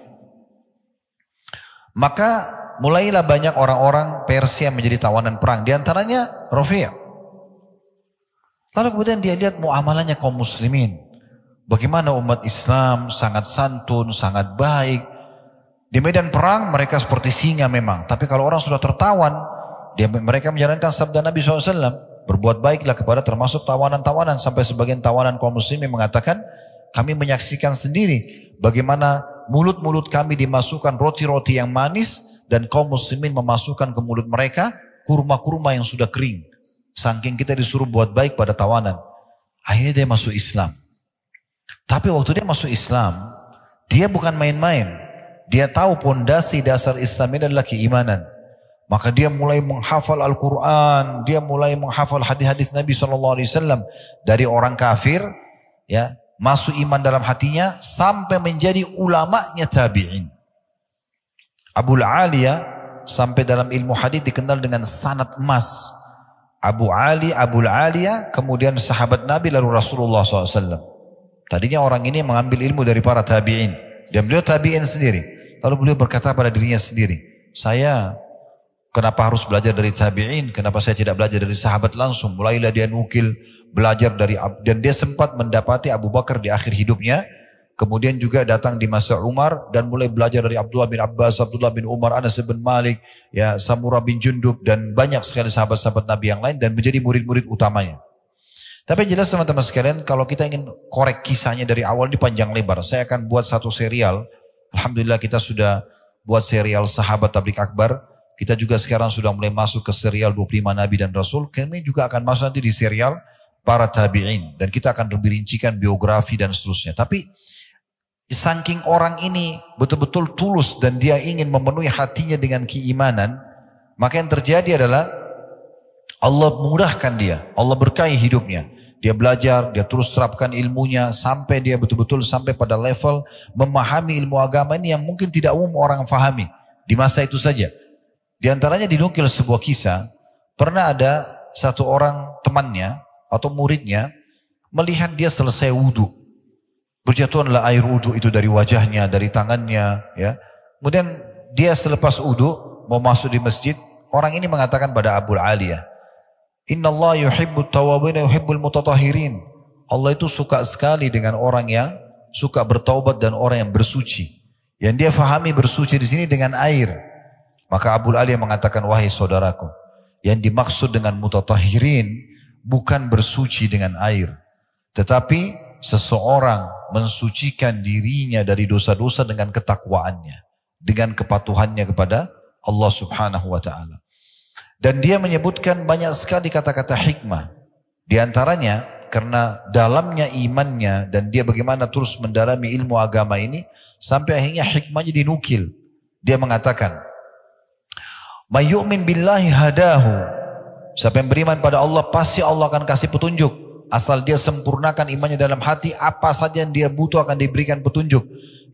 maka mulailah banyak orang-orang Persia menjadi tawanan perang. Di antaranya Rafi'. Lalu kemudian dia lihat muamalahnya kaum muslimin. Bagaimana umat Islam sangat santun, sangat baik. Di medan perang mereka seperti singa memang. Tapi kalau orang sudah tertawan, mereka menjalankan sabda Nabi SAW. Berbuat baiklah kepada termasuk tawanan-tawanan. Sampai sebagian tawanan kaum muslimin mengatakan, kami menyaksikan sendiri bagaimana mulut-mulut kami dimasukkan roti-roti yang manis. Dan kaum muslimin memasukkan ke mulut mereka kurma-kurma yang sudah kering. Saking kita disuruh buat baik pada tawanan. Akhirnya dia masuk Islam. Tapi waktu dia masuk Islam, dia bukan main-main. Dia tahu pondasi dasar Islam ini adalah keimanan. Maka dia mulai menghafal Al-Quran. Dia mulai menghafal hadis-hadis Nabi SAW. Dari orang kafir, ya, masuk iman dalam hatinya, sampai menjadi ulamanya tabi'in. Abul Aliyah sampai dalam ilmu hadis dikenal dengan sanad emas. Abul Aliyah, kemudian sahabat Nabi, lalu Rasulullah SAW. Tadinya orang ini mengambil ilmu dari para tabi'in. Dan beliau tabi'in sendiri. Lalu beliau berkata pada dirinya sendiri, saya kenapa harus belajar dari tabi'in? Kenapa saya tidak belajar dari sahabat langsung? Mulailah dia nukil, belajar dari, dan dia sempat mendapati Abu Bakar di akhir hidupnya. Kemudian juga datang di masa Umar dan mulai belajar dari Abdullah bin Abbas, Abdullah bin Umar, Anas bin Malik, ya, Samurah bin Jundub, dan banyak sekali sahabat-sahabat Nabi yang lain, dan menjadi murid-murid utamanya. Tapi jelas teman-teman sekalian, kalau kita ingin korek kisahnya dari awal ini panjang lebar. Saya akan buat satu serial. Alhamdulillah kita sudah buat serial Sahabat Tabligh Akbar. Kita juga sekarang sudah mulai masuk ke serial 25 Nabi dan Rasul. Kami juga akan masuk nanti di serial para tabi'in. Dan kita akan lebih rincikan biografi dan seterusnya. Tapi Saking orang ini betul-betul tulus dan dia ingin memenuhi hatinya dengan keimanan, maka yang terjadi adalah Allah mudahkan dia, Allah berkahi hidupnya. Dia belajar, dia terus terapkan ilmunya sampai dia betul-betul sampai pada level memahami ilmu agama ini yang mungkin tidak umum orang fahami di masa itu saja. Di antaranya dinukil sebuah kisah, pernah ada satu orang temannya atau muridnya melihat dia selesai wudhu. Berjatuhanlah air wudhu itu dari wajahnya, dari tangannya. Ya. Kemudian dia selepas wudhu mau masuk di masjid, orang ini mengatakan pada Abu Aliyah, Inna Allah yuhibbut tawabin yuhibbul mutatahirin. Allah itu suka sekali dengan orang yang suka bertaubat dan orang yang bersuci. Yang dia fahami bersuci di sini dengan air. Maka Abu Aliyah mengatakan, wahai saudaraku, yang dimaksud dengan mutatahirin bukan bersuci dengan air, tetapi seseorang mensucikan dirinya dari dosa-dosa dengan ketakwaannya, dengan kepatuhannya kepada Allah Subhanahu wa taala. Dan dia menyebutkan banyak sekali kata-kata hikmah. Di antaranya karena dalamnya imannya dan dia bagaimana terus mendalami ilmu agama ini sampai akhirnya hikmahnya dinukil. Dia mengatakan, "May yu'min billahi hadahu." Siapa yang beriman pada Allah pasti Allah akan kasih petunjuk. Asal dia sempurnakan imannya dalam hati, apa saja yang dia butuh akan diberikan petunjuk.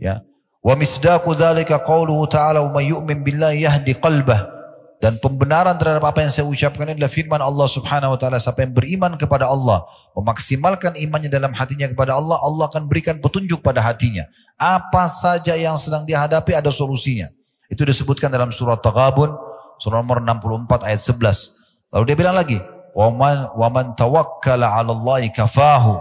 Ya. Wa misdaqu dzalika qauluhu ta'ala, "Wa may yu'min billahi yahdi qalbah." Dan pembenaran terhadap apa yang saya ucapkan adalah firman Allah Subhanahu wa taala, siapa yang beriman kepada Allah, memaksimalkan imannya dalam hatinya kepada Allah, Allah akan berikan petunjuk pada hatinya. Apa saja yang sedang dihadapi ada solusinya. Itu disebutkan dalam surat Taghabun, surah nomor 64 ayat 11. Lalu dia bilang lagi, "Wa man tawakkala 'ala Allahi kafahu."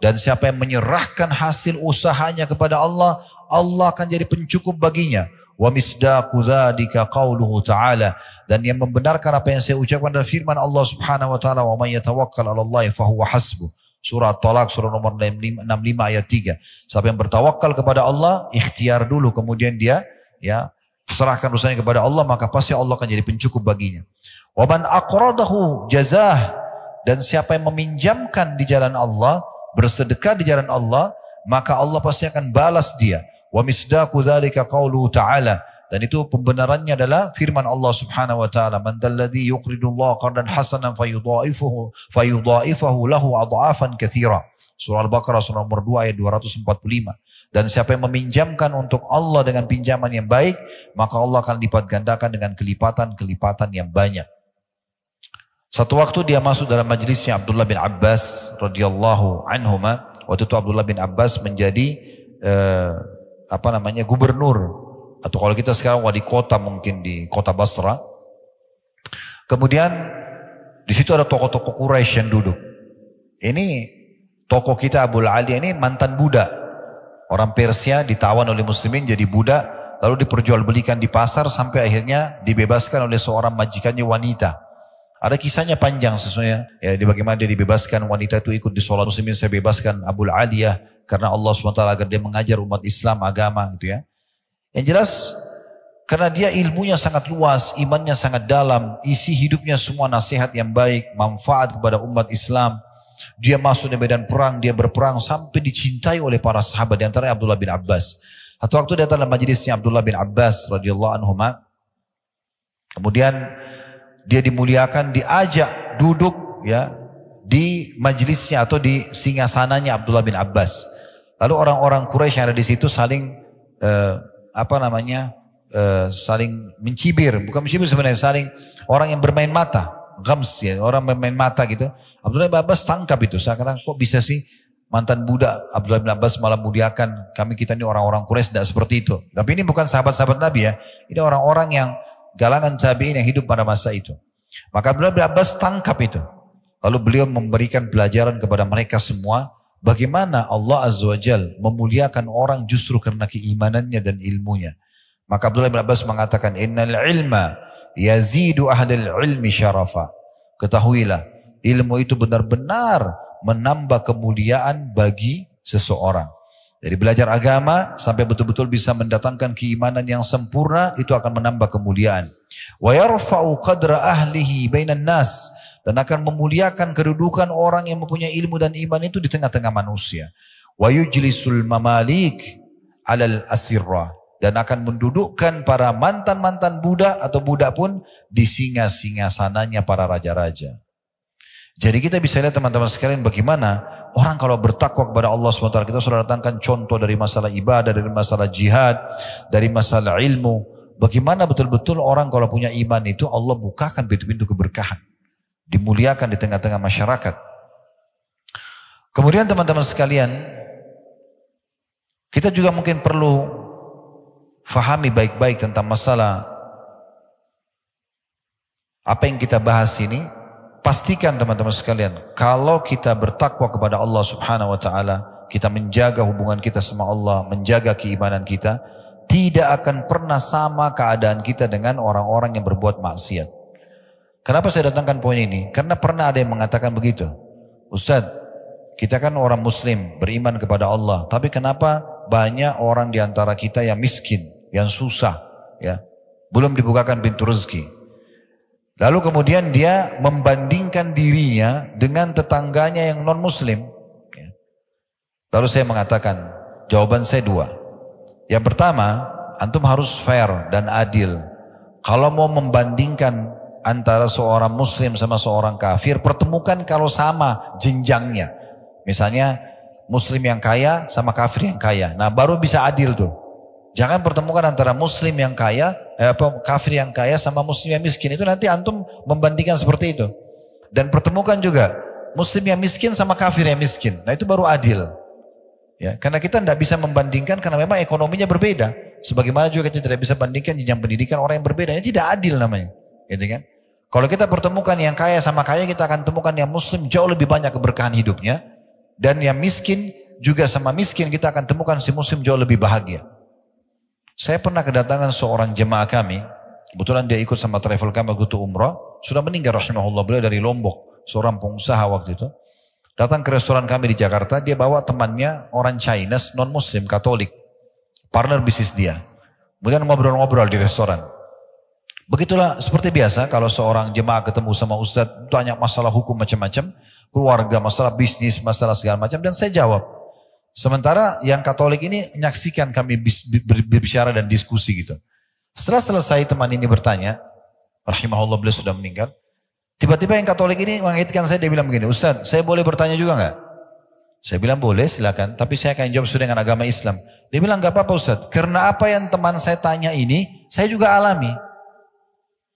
Dan siapa yang menyerahkan hasil usahanya kepada Allah, Allah akan jadi pencukup baginya. Wa misdaqu dzalika qauluhu ta'ala, dan yang membenarkan apa yang saya ucapkan adalah firman Allah Subhanahu wa taala, "Wa may yatawakkal 'ala Allahi fahuwa hasbuh." Surah Talaq surah nomor 65 ayat 3. Siapa yang bertawakal kepada Allah, ikhtiar dulu kemudian dia serahkan usahanya kepada Allah, maka pasti Allah akan jadi pencukup baginya. Wa man aqradahu jazah, dan siapa yang meminjamkan di jalan Allah, bersedekah di jalan Allah, maka Allah pasti akan balas dia. Wa misdaqu dzalika qauluhu ta'ala, dan itu pembenarannya adalah firman Allah Subhanahu wa taala, "Man dzalladzi yuqridullaha qardan hasanan fayudha'ifahu lahu adha'afan katsira." Surah Al-Baqarah surah nomor 2 ayat 245. Dan siapa yang meminjamkan untuk Allah dengan pinjaman yang baik, maka Allah akan lipat gandakan dengan kelipatan-kelipatan yang banyak. Satu waktu dia masuk dalam majlisnya Abdullah bin Abbas radhiyallahu anhuma. Waktu itu Abdullah bin Abbas menjadi gubernur, atau kalau kita sekarang wali kota mungkin di kota Basra. Kemudian di situ ada tokoh-tokoh Quraisy yang duduk. Ini tokoh kita Abu Aliyah ini mantan budak. Orang Persia ditawan oleh muslimin jadi budak, lalu diperjualbelikan di pasar sampai akhirnya dibebaskan oleh seorang majikannya wanita. Ada kisahnya panjang sesungguhnya. Ya, bagaimana dia dibebaskan, wanita itu ikut di sholat muslimin, saya bebaskan Abu Aliyah karena Allah SWT agar dia mengajar umat Islam agama gitu ya. Yang jelas karena dia ilmunya sangat luas, imannya sangat dalam, isi hidupnya semua nasihat yang baik, manfaat kepada umat Islam. Dia masuk di medan perang, dia berperang sampai dicintai oleh para sahabat, di antaranya Abdullah bin Abbas. Satu waktu datang dalam majelisnya Abdullah bin Abbas radhiyallahu anhuma. Kemudian dia dimuliakan, diajak duduk ya di majelisnya atau di singgasananya Abdullah bin Abbas. Lalu orang-orang Quraisy yang ada di situ saling saling mencibir, bukan mencibir sebenarnya, saling orang yang bermain mata, gams ya, orang bermain mata gitu. Abdullah bin Abbas tangkap itu, sekarang kok bisa sih mantan budak Abdullah bin Abbas malah muliakan kita ini orang-orang Quraisy, tidak seperti itu. Tapi ini bukan sahabat-sahabat Nabi ya, ini orang-orang yang galangan tabi'in yang hidup pada masa itu. Maka Abdullah bin Abbas tangkap itu. Lalu beliau memberikan pelajaran kepada mereka semua, bagaimana Allah Azza wa Jal memuliakan orang justru karena keimanannya dan ilmunya. Maka Abdullah bin Abbas mengatakan, "Innal ilma yazidu ahlal ilmi syarafa." Ketahuilah, ilmu itu benar-benar menambah kemuliaan bagi seseorang. Jadi belajar agama sampai betul-betul bisa mendatangkan keimanan yang sempurna, itu akan menambah kemuliaan. Wa yarfa'u qadra ahlihi bainan nas, dan akan memuliakan kedudukan orang yang mempunyai ilmu dan iman itu di tengah-tengah manusia. Wa yujlisul mamalik alal asirra, dan akan mendudukkan para mantan-mantan budak atau budak pun di singa-singasananya para raja-raja. Jadi kita bisa lihat teman-teman sekalian bagaimana orang kalau bertakwa kepada Allah SWT. Kita sudah datangkan contoh dari masalah ibadah, dari masalah jihad, dari masalah ilmu. Bagaimana betul-betul orang kalau punya iman itu Allah bukakan pintu-pintu keberkahan. Dimuliakan di tengah-tengah masyarakat. Kemudian teman-teman sekalian, kita juga mungkin perlu fahami baik-baik tentang masalah apa yang kita bahas ini. Pastikan teman-teman sekalian, kalau kita bertakwa kepada Allah Subhanahu wa taala, kita menjaga hubungan kita sama Allah, menjaga keimanan kita, tidak akan pernah sama keadaan kita dengan orang-orang yang berbuat maksiat. Kenapa saya datangkan poin ini? Karena pernah ada yang mengatakan begitu. Ustaz, kita kan orang muslim, beriman kepada Allah, tapi kenapa banyak orang di antara kita yang miskin, yang susah, ya, belum dibukakan pintu rezeki. Lalu kemudian dia membandingkan dirinya dengan tetangganya yang non muslim. Lalu saya mengatakan, jawaban saya dua. Yang pertama, antum harus fair dan adil. Kalau mau membandingkan antara seorang muslim sama seorang kafir, pertemukan kalau sama jenjangnya. Misalnya muslim yang kaya sama kafir yang kaya. Nah baru bisa adil tuh. Jangan pertemukan antara muslim yang kaya, kafir yang kaya sama muslim yang miskin. Itu nanti antum membandingkan seperti itu. Dan pertemukan juga muslim yang miskin sama kafir yang miskin. Nah itu baru adil. Ya, karena kita tidak bisa membandingkan karena memang ekonominya berbeda. Sebagaimana juga kita tidak bisa bandingkan jenjang pendidikan orang yang berbeda. Ini tidak adil namanya. Gitu kan? Kalau kita pertemukan yang kaya sama kaya, kita akan temukan yang muslim jauh lebih banyak keberkahan hidupnya. Dan yang miskin juga sama miskin, kita akan temukan si muslim jauh lebih bahagia. Saya pernah kedatangan seorang jemaah kami. Kebetulan dia ikut sama travel kami waktu itu umrah. Sudah meninggal rahimahullah, beliau dari Lombok. Seorang pengusaha waktu itu. Datang ke restoran kami di Jakarta, dia bawa temannya orang Chinese non-muslim Katolik, partner bisnis dia. Kemudian ngobrol-ngobrol di restoran. Begitulah seperti biasa kalau seorang jemaah ketemu sama ustadz, tanya masalah hukum macam-macam, keluarga, masalah bisnis, masalah segala macam, dan saya jawab. Sementara yang Katolik ini menyaksikan kami berbicara dan diskusi gitu. Setelah selesai teman ini bertanya, rahimahullah beliau sudah meninggal. Tiba-tiba yang Katolik ini mengaitkan saya, dia bilang begini, Ustaz, saya boleh bertanya juga enggak? Saya bilang boleh, silakan. Tapi saya akan jawab sesuai dengan agama Islam. Dia bilang enggak apa-apa Ustaz, karena apa yang teman saya tanya ini, saya juga alami.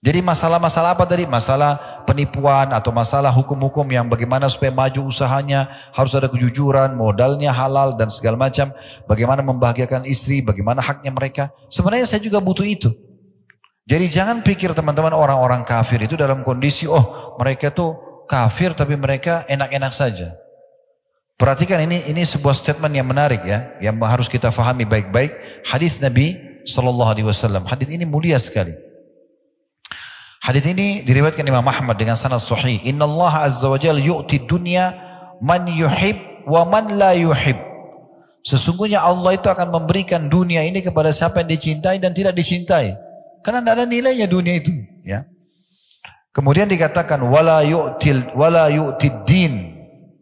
Jadi masalah-masalah apa tadi? Masalah penipuan atau masalah hukum-hukum yang bagaimana supaya maju usahanya, harus ada kejujuran, modalnya halal dan segala macam. Bagaimana membahagiakan istri, bagaimana haknya mereka. Sebenarnya saya juga butuh itu. Jadi jangan pikir teman-teman orang-orang kafir itu dalam kondisi, oh mereka tuh kafir tapi mereka enak-enak saja. Perhatikan ini sebuah statement yang menarik ya, yang harus kita fahami baik-baik. Hadis Nabi SAW, hadis ini mulia sekali. Hadis ini diriwayatkan Imam Ahmad dengan sanad sahih. Inna Allah azza wa jalla yu'ti dunya man yuhib wa man la yuhib. Sesungguhnya Allah itu akan memberikan dunia ini kepada siapa yang dicintai dan tidak dicintai. Karena tidak ada nilainya dunia itu, ya. Kemudian dikatakan wala yu'tid din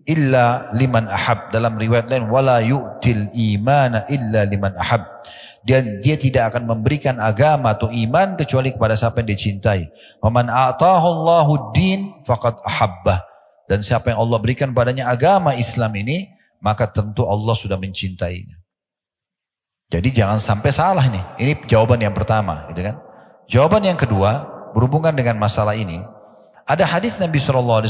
illa liman ahab. Dalam riwayat lain wala yu'til imana illa liman ahab. Dan dia tidak akan memberikan agama atau iman kecuali kepada siapa yang dicintai. Wa man a'tahu Allahu din faqad ahabbah. Dan siapa yang Allah berikan padanya agama Islam ini, maka tentu Allah sudah mencintainya. Jadi jangan sampai salah nih. Ini jawaban yang pertama, gitu kan? Jawaban yang kedua berhubungan dengan masalah ini. Ada hadis Nabi SAW,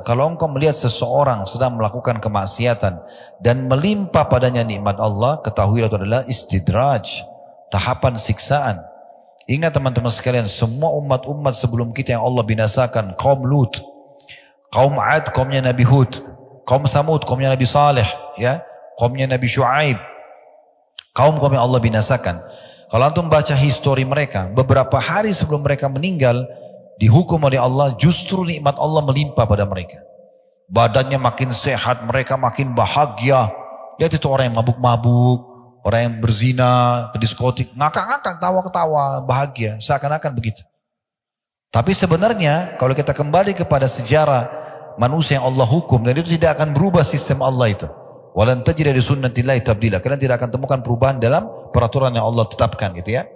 kalau engkau melihat seseorang sedang melakukan kemaksiatan dan melimpah padanya nikmat Allah, ketahuilah itu adalah istidraj, tahapan siksaan. Ingat teman-teman sekalian, semua umat-umat sebelum kita yang Allah binasakan, kaum Lut, kaum Ad, kaumnya Nabi Hud, kaum Samud, kaumnya Nabi Saleh, ya, kaumnya Nabi Shu'aib, kaum-kaum yang Allah binasakan. Kalau antum baca histori mereka, beberapa hari sebelum mereka meninggal, dihukum oleh Allah, justru nikmat Allah melimpah pada mereka. Badannya makin sehat, mereka makin bahagia. Lihat itu orang yang mabuk-mabuk, orang yang berzina, ke diskotik, ngakak-ngakak, tawa-ketawa, bahagia, seakan-akan begitu. Tapi sebenarnya, kalau kita kembali kepada sejarah manusia yang Allah hukum, dan itu tidak akan berubah sistem Allah itu. Walan tajida li sunnatillahi tabdila. Kalian tidak akan temukan perubahan dalam peraturan yang Allah tetapkan gitu ya.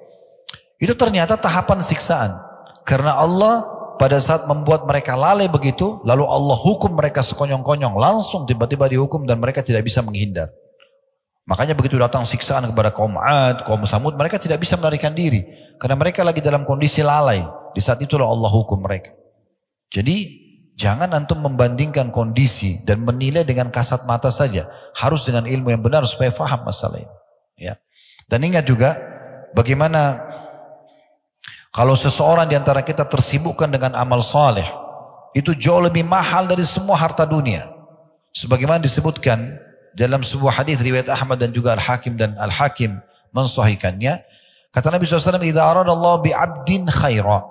Itu ternyata tahapan siksaan. Karena Allah pada saat membuat mereka lalai begitu, lalu Allah hukum mereka sekonyong-konyong, langsung tiba-tiba dihukum dan mereka tidak bisa menghindar. Makanya begitu datang siksaan kepada kaum Ad, kaum Samud, mereka tidak bisa melarikan diri. Karena mereka lagi dalam kondisi lalai. Di saat itulah Allah hukum mereka. Jadi jangan antum membandingkan kondisi dan menilai dengan kasat mata saja. Harus dengan ilmu yang benar supaya faham masalah ini. Ya. Dan ingat juga bagaimana kalau seseorang di antara kita tersibukkan dengan amal saleh, itu jauh lebih mahal dari semua harta dunia. Sebagaimana disebutkan dalam sebuah hadis riwayat Ahmad dan juga Al-Hakim, dan Al-Hakim mensahihkannya, kata Nabi SAW, "Idza aradallahu bi'abdin khaira."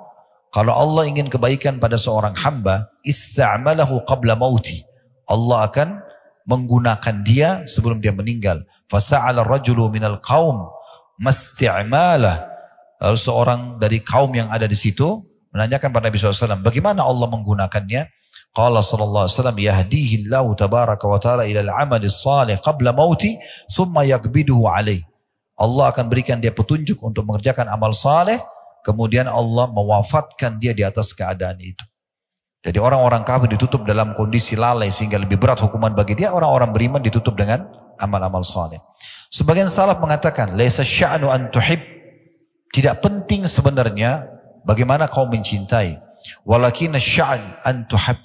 Kalau Allah ingin kebaikan pada seorang hamba, ista'malahu qabla mauti. Allah akan menggunakan dia sebelum dia meninggal. Fasa'ala ar-rajulu minal qaum masti'malah. Lalu seorang dari kaum yang ada di situ menanyakan pada Nabi SAW, bagaimana Allah menggunakannya? Qala sallallahu alaihi wasallam, yahdihillahu tabaraka wa ta'ala ila al-amali salih qabla mauti, thumma yakbiduhu alaih. Allah akan berikan dia petunjuk untuk mengerjakan amal saleh, kemudian Allah mewafatkan dia di atas keadaan itu. Jadi orang-orang kafir ditutup dalam kondisi lalai sehingga lebih berat hukuman bagi dia, orang-orang beriman ditutup dengan amal-amal saleh. Sebagian salaf mengatakan, laisa sya'nu an tuhib. Tidak penting sebenarnya bagaimana kau mencintai. Walakin sya'an an tuhab.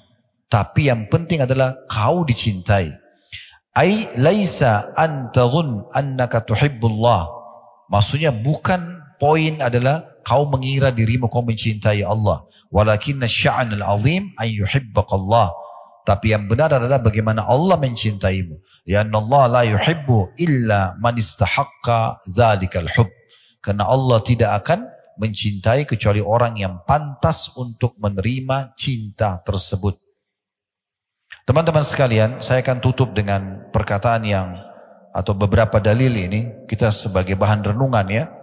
Tapi yang penting adalah kau dicintai. Ai laisa an tadhun annaka tuhibbullah. Maksudnya bukan poin adalah kau mengira dirimu kau mencintai Allah. Walakin sya'an al-azim an yuhibbaqallah. Tapi yang benar adalah bagaimana Allah mencintaimu. Lianna Allah la yuhibbu illa man istahaqqa dzalikal hubb. Karena Allah tidak akan mencintai kecuali orang yang pantas untuk menerima cinta tersebut. Teman-teman sekalian, saya akan tutup dengan perkataan yang atau beberapa dalil ini kita sebagai bahan renungan ya.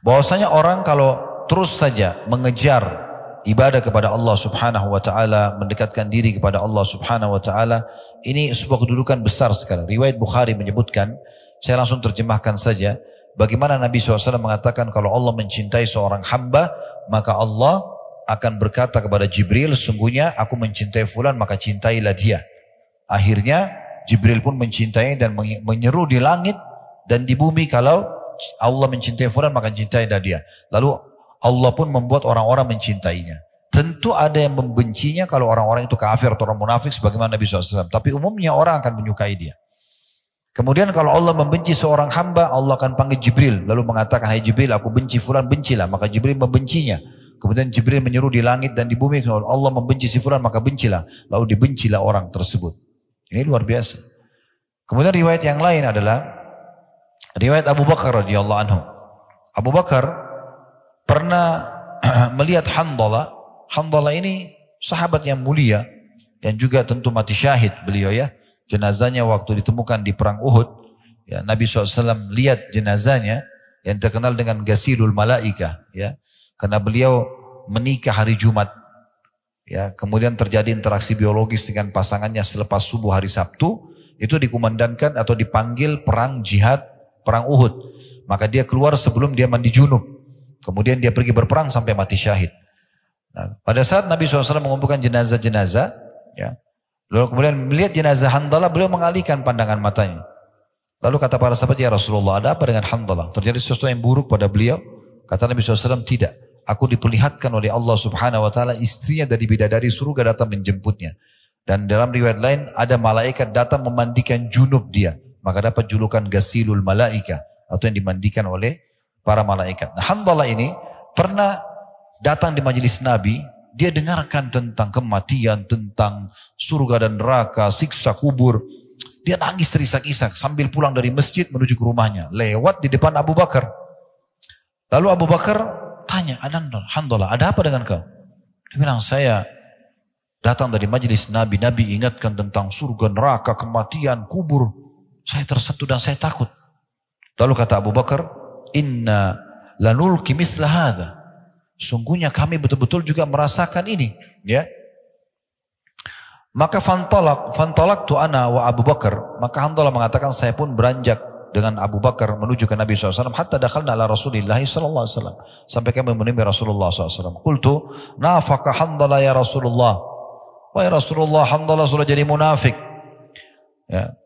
Bahwasanya orang kalau terus saja mengejar ibadah kepada Allah Subhanahu wa taala, mendekatkan diri kepada Allah Subhanahu wa taala, ini sebuah kedudukan besar sekali. Riwayat Bukhari menyebutkan, saya langsung terjemahkan saja. Bagaimana Nabi SAW mengatakan kalau Allah mencintai seorang hamba, maka Allah akan berkata kepada Jibril, sungguhnya aku mencintai fulan, maka cintailah dia. Akhirnya Jibril pun mencintai dan menyeru di langit dan di bumi, kalau Allah mencintai fulan maka cintailah dia. Lalu Allah pun membuat orang-orang mencintainya. Tentu ada yang membencinya kalau orang-orang itu kafir atau orang munafik sebagaimana Nabi SAW. Tapi umumnya orang akan menyukai dia. Kemudian kalau Allah membenci seorang hamba, Allah akan panggil Jibril. Lalu mengatakan, hai Jibril, aku benci fulan, bencilah. Maka Jibril membencinya. Kemudian Jibril menyeru di langit dan di bumi, kalau Allah membenci si fulan, maka bencilah. Lalu dibencilah orang tersebut. Ini luar biasa. Kemudian riwayat yang lain adalah riwayat Abu Bakar radhiyallahu anhu. Abu Bakar pernah melihat Handalah. Handalah ini sahabat yang mulia dan juga tentu mati syahid beliau ya. Jenazahnya waktu ditemukan di perang Uhud, ya, Nabi SAW lihat jenazahnya yang terkenal dengan Ghasilul Malaika, ya, karena beliau menikah hari Jumat, ya, kemudian terjadi interaksi biologis dengan pasangannya selepas subuh hari Sabtu, itu dikumandangkan atau dipanggil perang jihad, perang Uhud, maka dia keluar sebelum dia mandi junub, kemudian dia pergi berperang sampai mati syahid. Nah, pada saat Nabi SAW mengumpulkan jenazah-jenazah, ya, lalu kemudian melihat jenazah Handalah, beliau mengalihkan pandangan matanya. Lalu kata para sahabat, ya Rasulullah, ada apa dengan Handalah? Terjadi sesuatu yang buruk pada beliau? Kata Nabi SAW, tidak. Aku diperlihatkan oleh Allah Subhanahu wa ta'ala, istrinya dari bidadari surga datang menjemputnya. Dan dalam riwayat lain, ada malaikat datang memandikan junub dia. Maka dapat julukan Ghasilul Malaika, atau yang dimandikan oleh para malaikat. Nah, Handalah ini pernah datang di majelis Nabi. Dia dengarkan tentang kematian, tentang surga dan neraka, siksa kubur. Dia nangis terisak-isak sambil pulang dari masjid menuju ke rumahnya. Lewat di depan Abu Bakar. Lalu Abu Bakar tanya, Handalah, ada apa dengan kau? Dia bilang, saya datang dari majelis Nabi. Nabi ingatkan tentang surga, neraka, kematian, kubur. Saya tersentuh dan saya takut. Lalu kata Abu Bakar, inna lanulki misla hadha. Sungguhnya kami betul-betul juga merasakan ini, ya. Maka fantolak tu ana wa Abu Bakar. Maka Handalah mengatakan, saya pun beranjak dengan Abu Bakar menuju ke Nabi SAW. Hatta dakhalna ala Rasulillah SAW. Sampai kami menemui Rasulullah SAW. Qultu, nafaka Handalah ya Rasulullah. Wahai Rasulullah, Handalah sudah jadi munafik. Ya.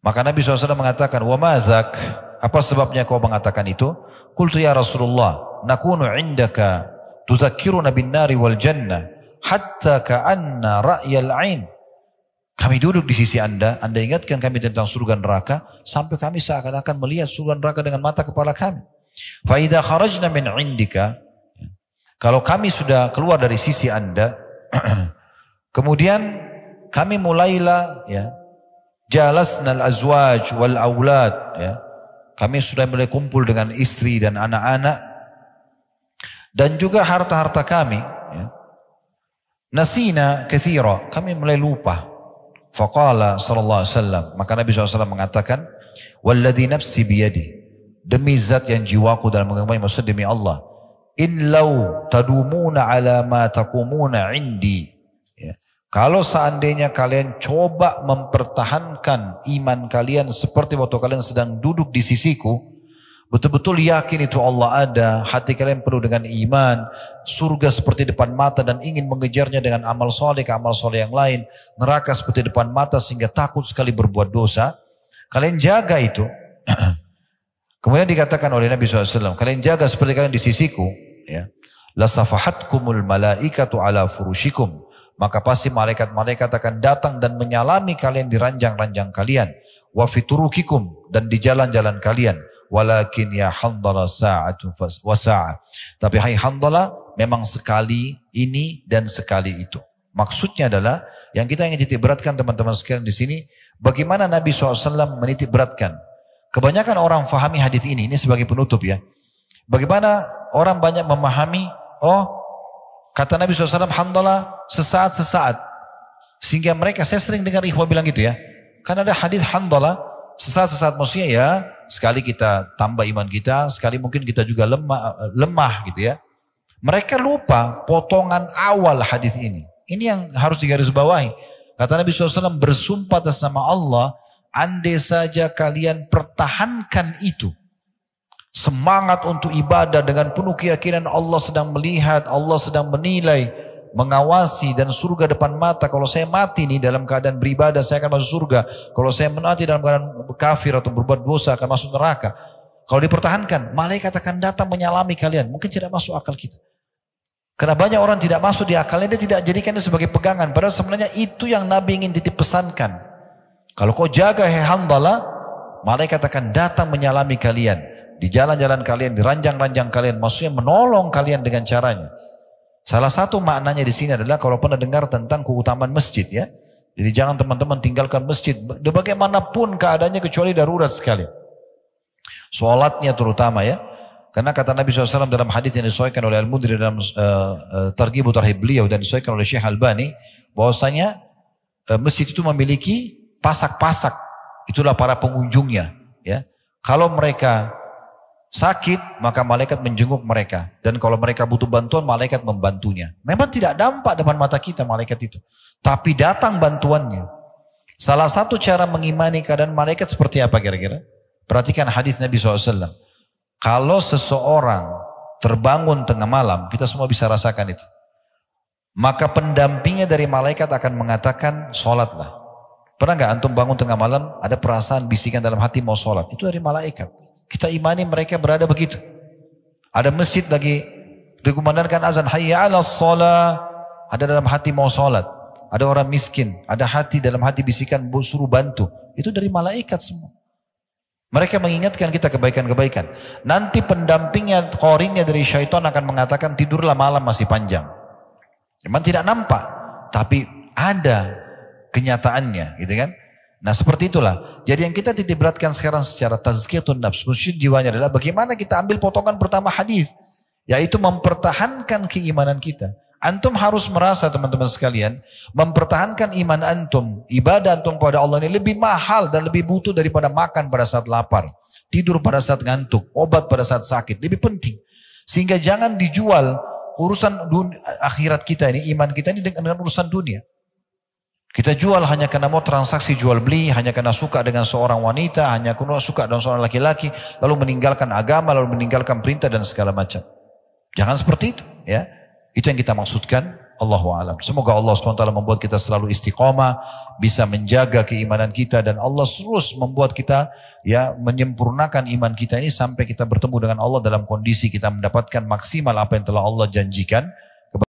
Maka Nabi SAW mengatakan, wa mazak, apa sebabnya kau mengatakan itu? Qultu ya Rasulullah, nakunu indaka tuzakkiruna bin nari wal jannah hatta ka'anna ra'yal ain. Kami duduk di sisi Anda ingatkan kami tentang surga neraka sampai kami seakan-akan melihat surga neraka dengan mata kepala kami. Fa idza kharajna min indika, kalau kami sudah keluar dari sisi Anda, kemudian kami mulailah ya, jalasna al-azwaj wal aulad, ya. Kami sudah mulai kumpul dengan istri dan anak-anak dan juga harta-harta kami, ya. Nasina katsira, kami mulai lupa. Faqala sallallahu alaihi wasallam, maka Nabi SAW mengatakan, walladzi nafsi biyadi, demi zat yang jiwaku dalam genggaman, maksud demi Allah, in law tadumuna ala ma taqumuna indi, ya. Kalau seandainya kalian coba mempertahankan iman kalian seperti waktu kalian sedang duduk di sisiku, betul-betul yakin itu Allah ada, hati kalian penuh dengan iman, surga seperti depan mata dan ingin mengejarnya dengan amal soleh ke amal soleh yang lain, neraka seperti depan mata sehingga takut sekali berbuat dosa, kalian jaga itu. Kemudian dikatakan oleh Nabi SAW, kalian jaga seperti kalian di sisiku, ya. La safahatkumul malaikatu ala furushikum, maka pasti malaikat-malaikat akan datang dan menyalami kalian di ranjang-ranjang kalian, wa fiturukikum, dan di jalan-jalan kalian. Walakin ya Handalah sa'atun wa sa'ah, tapi hai Handalah, memang sekali ini dan sekali itu. Maksudnya adalah yang kita ingin titik beratkan teman-teman sekalian di sini, bagaimana Nabi SAW menitik beratkan. Kebanyakan orang fahami hadis ini sebagai penutup, ya. Bagaimana orang banyak memahami, oh kata Nabi SAW, Handalah sesaat-sesaat. Sehingga mereka, saya sering dengar ikhwah bilang gitu, ya. Kan ada hadis Handalah sesaat-sesaat, maksudnya ya sekali kita tambah iman kita, sekali mungkin kita juga lemah gitu, ya. Mereka lupa potongan awal hadis ini. Ini yang harus digarisbawahi. Kata Nabi SAW, bersumpah atas nama Allah, andai saja kalian pertahankan itu, semangat untuk ibadah dengan penuh keyakinan Allah sedang melihat, Allah sedang menilai, mengawasi, dan surga depan mata. Kalau saya mati nih dalam keadaan beribadah, saya akan masuk surga. Kalau saya mati dalam keadaan kafir atau berbuat dosa, akan masuk neraka. Kalau dipertahankan, malaikat akan datang menyalami kalian. Mungkin tidak masuk akal kita. Karena banyak orang tidak masuk di akalnya, dia tidak jadikannya sebagai pegangan. Padahal sebenarnya itu yang Nabi ingin titip pesankan. Kalau kau jaga hai Handalah, malaikat akan datang menyalami kalian di jalan-jalan kalian, di ranjang-ranjang kalian. Maksudnya menolong kalian dengan caranya. Salah satu maknanya di sini adalah kalau pernah dengar tentang keutamaan masjid, ya. Jadi jangan teman-teman tinggalkan masjid bagaimanapun keadaannya kecuali darurat sekali. Sholatnya terutama, ya. Karena kata Nabi SAW dalam hadis yang disesuaikan oleh Al-Mundhir dalam Targhib wa Tarhib beliau dan disesuaikan oleh Syekh Albani, bahwasanya masjid itu memiliki pasak-pasak. Itulah para pengunjungnya, ya. Kalau mereka sakit, maka malaikat menjenguk mereka. Dan kalau mereka butuh bantuan, malaikat membantunya. Memang tidak nampak depan mata kita malaikat itu, tapi datang bantuannya. Salah satu cara mengimani keadaan malaikat seperti apa kira-kira? Perhatikan hadis Nabi SAW. Kalau seseorang terbangun tengah malam, kita semua bisa rasakan itu. Maka pendampingnya dari malaikat akan mengatakan, sholatlah. Pernah nggak antum bangun tengah malam, ada perasaan bisikan dalam hati mau sholat? Itu dari malaikat. Kita imani mereka berada begitu. Ada masjid lagi dikumandangkan azan, hayya 'alas shalah, ada dalam hati mau sholat. Ada orang miskin, ada hati dalam hati bisikan suruh bantu. Itu dari malaikat semua. Mereka mengingatkan kita kebaikan-kebaikan. Nanti pendampingnya, qarinnya dari syaitan akan mengatakan, tidurlah malam masih panjang. Memang tidak nampak, tapi ada kenyataannya, gitu kan? Nah seperti itulah. Jadi yang kita titik beratkan sekarang secara tazkiyatun nafs, musyid jiwanya adalah bagaimana kita ambil potongan pertama hadis, yaitu mempertahankan keimanan kita. Antum harus merasa teman-teman sekalian, mempertahankan iman antum, ibadah antum pada Allah ini lebih mahal dan lebih butuh daripada makan pada saat lapar, tidur pada saat ngantuk, obat pada saat sakit, lebih penting. Sehingga jangan dijual urusan akhirat kita ini, iman kita ini dengan urusan dunia. Kita jual hanya karena mau transaksi jual beli, hanya karena suka dengan seorang wanita, hanya karena suka dengan seorang laki-laki, lalu meninggalkan agama, lalu meninggalkan perintah dan segala macam. Jangan seperti itu, ya. Itu yang kita maksudkan. Allahu a'lam. Semoga Allah SWT membuat kita selalu istiqomah, bisa menjaga keimanan kita, dan Allah terus membuat kita ya menyempurnakan iman kita ini sampai kita bertemu dengan Allah dalam kondisi kita mendapatkan maksimal apa yang telah Allah janjikan.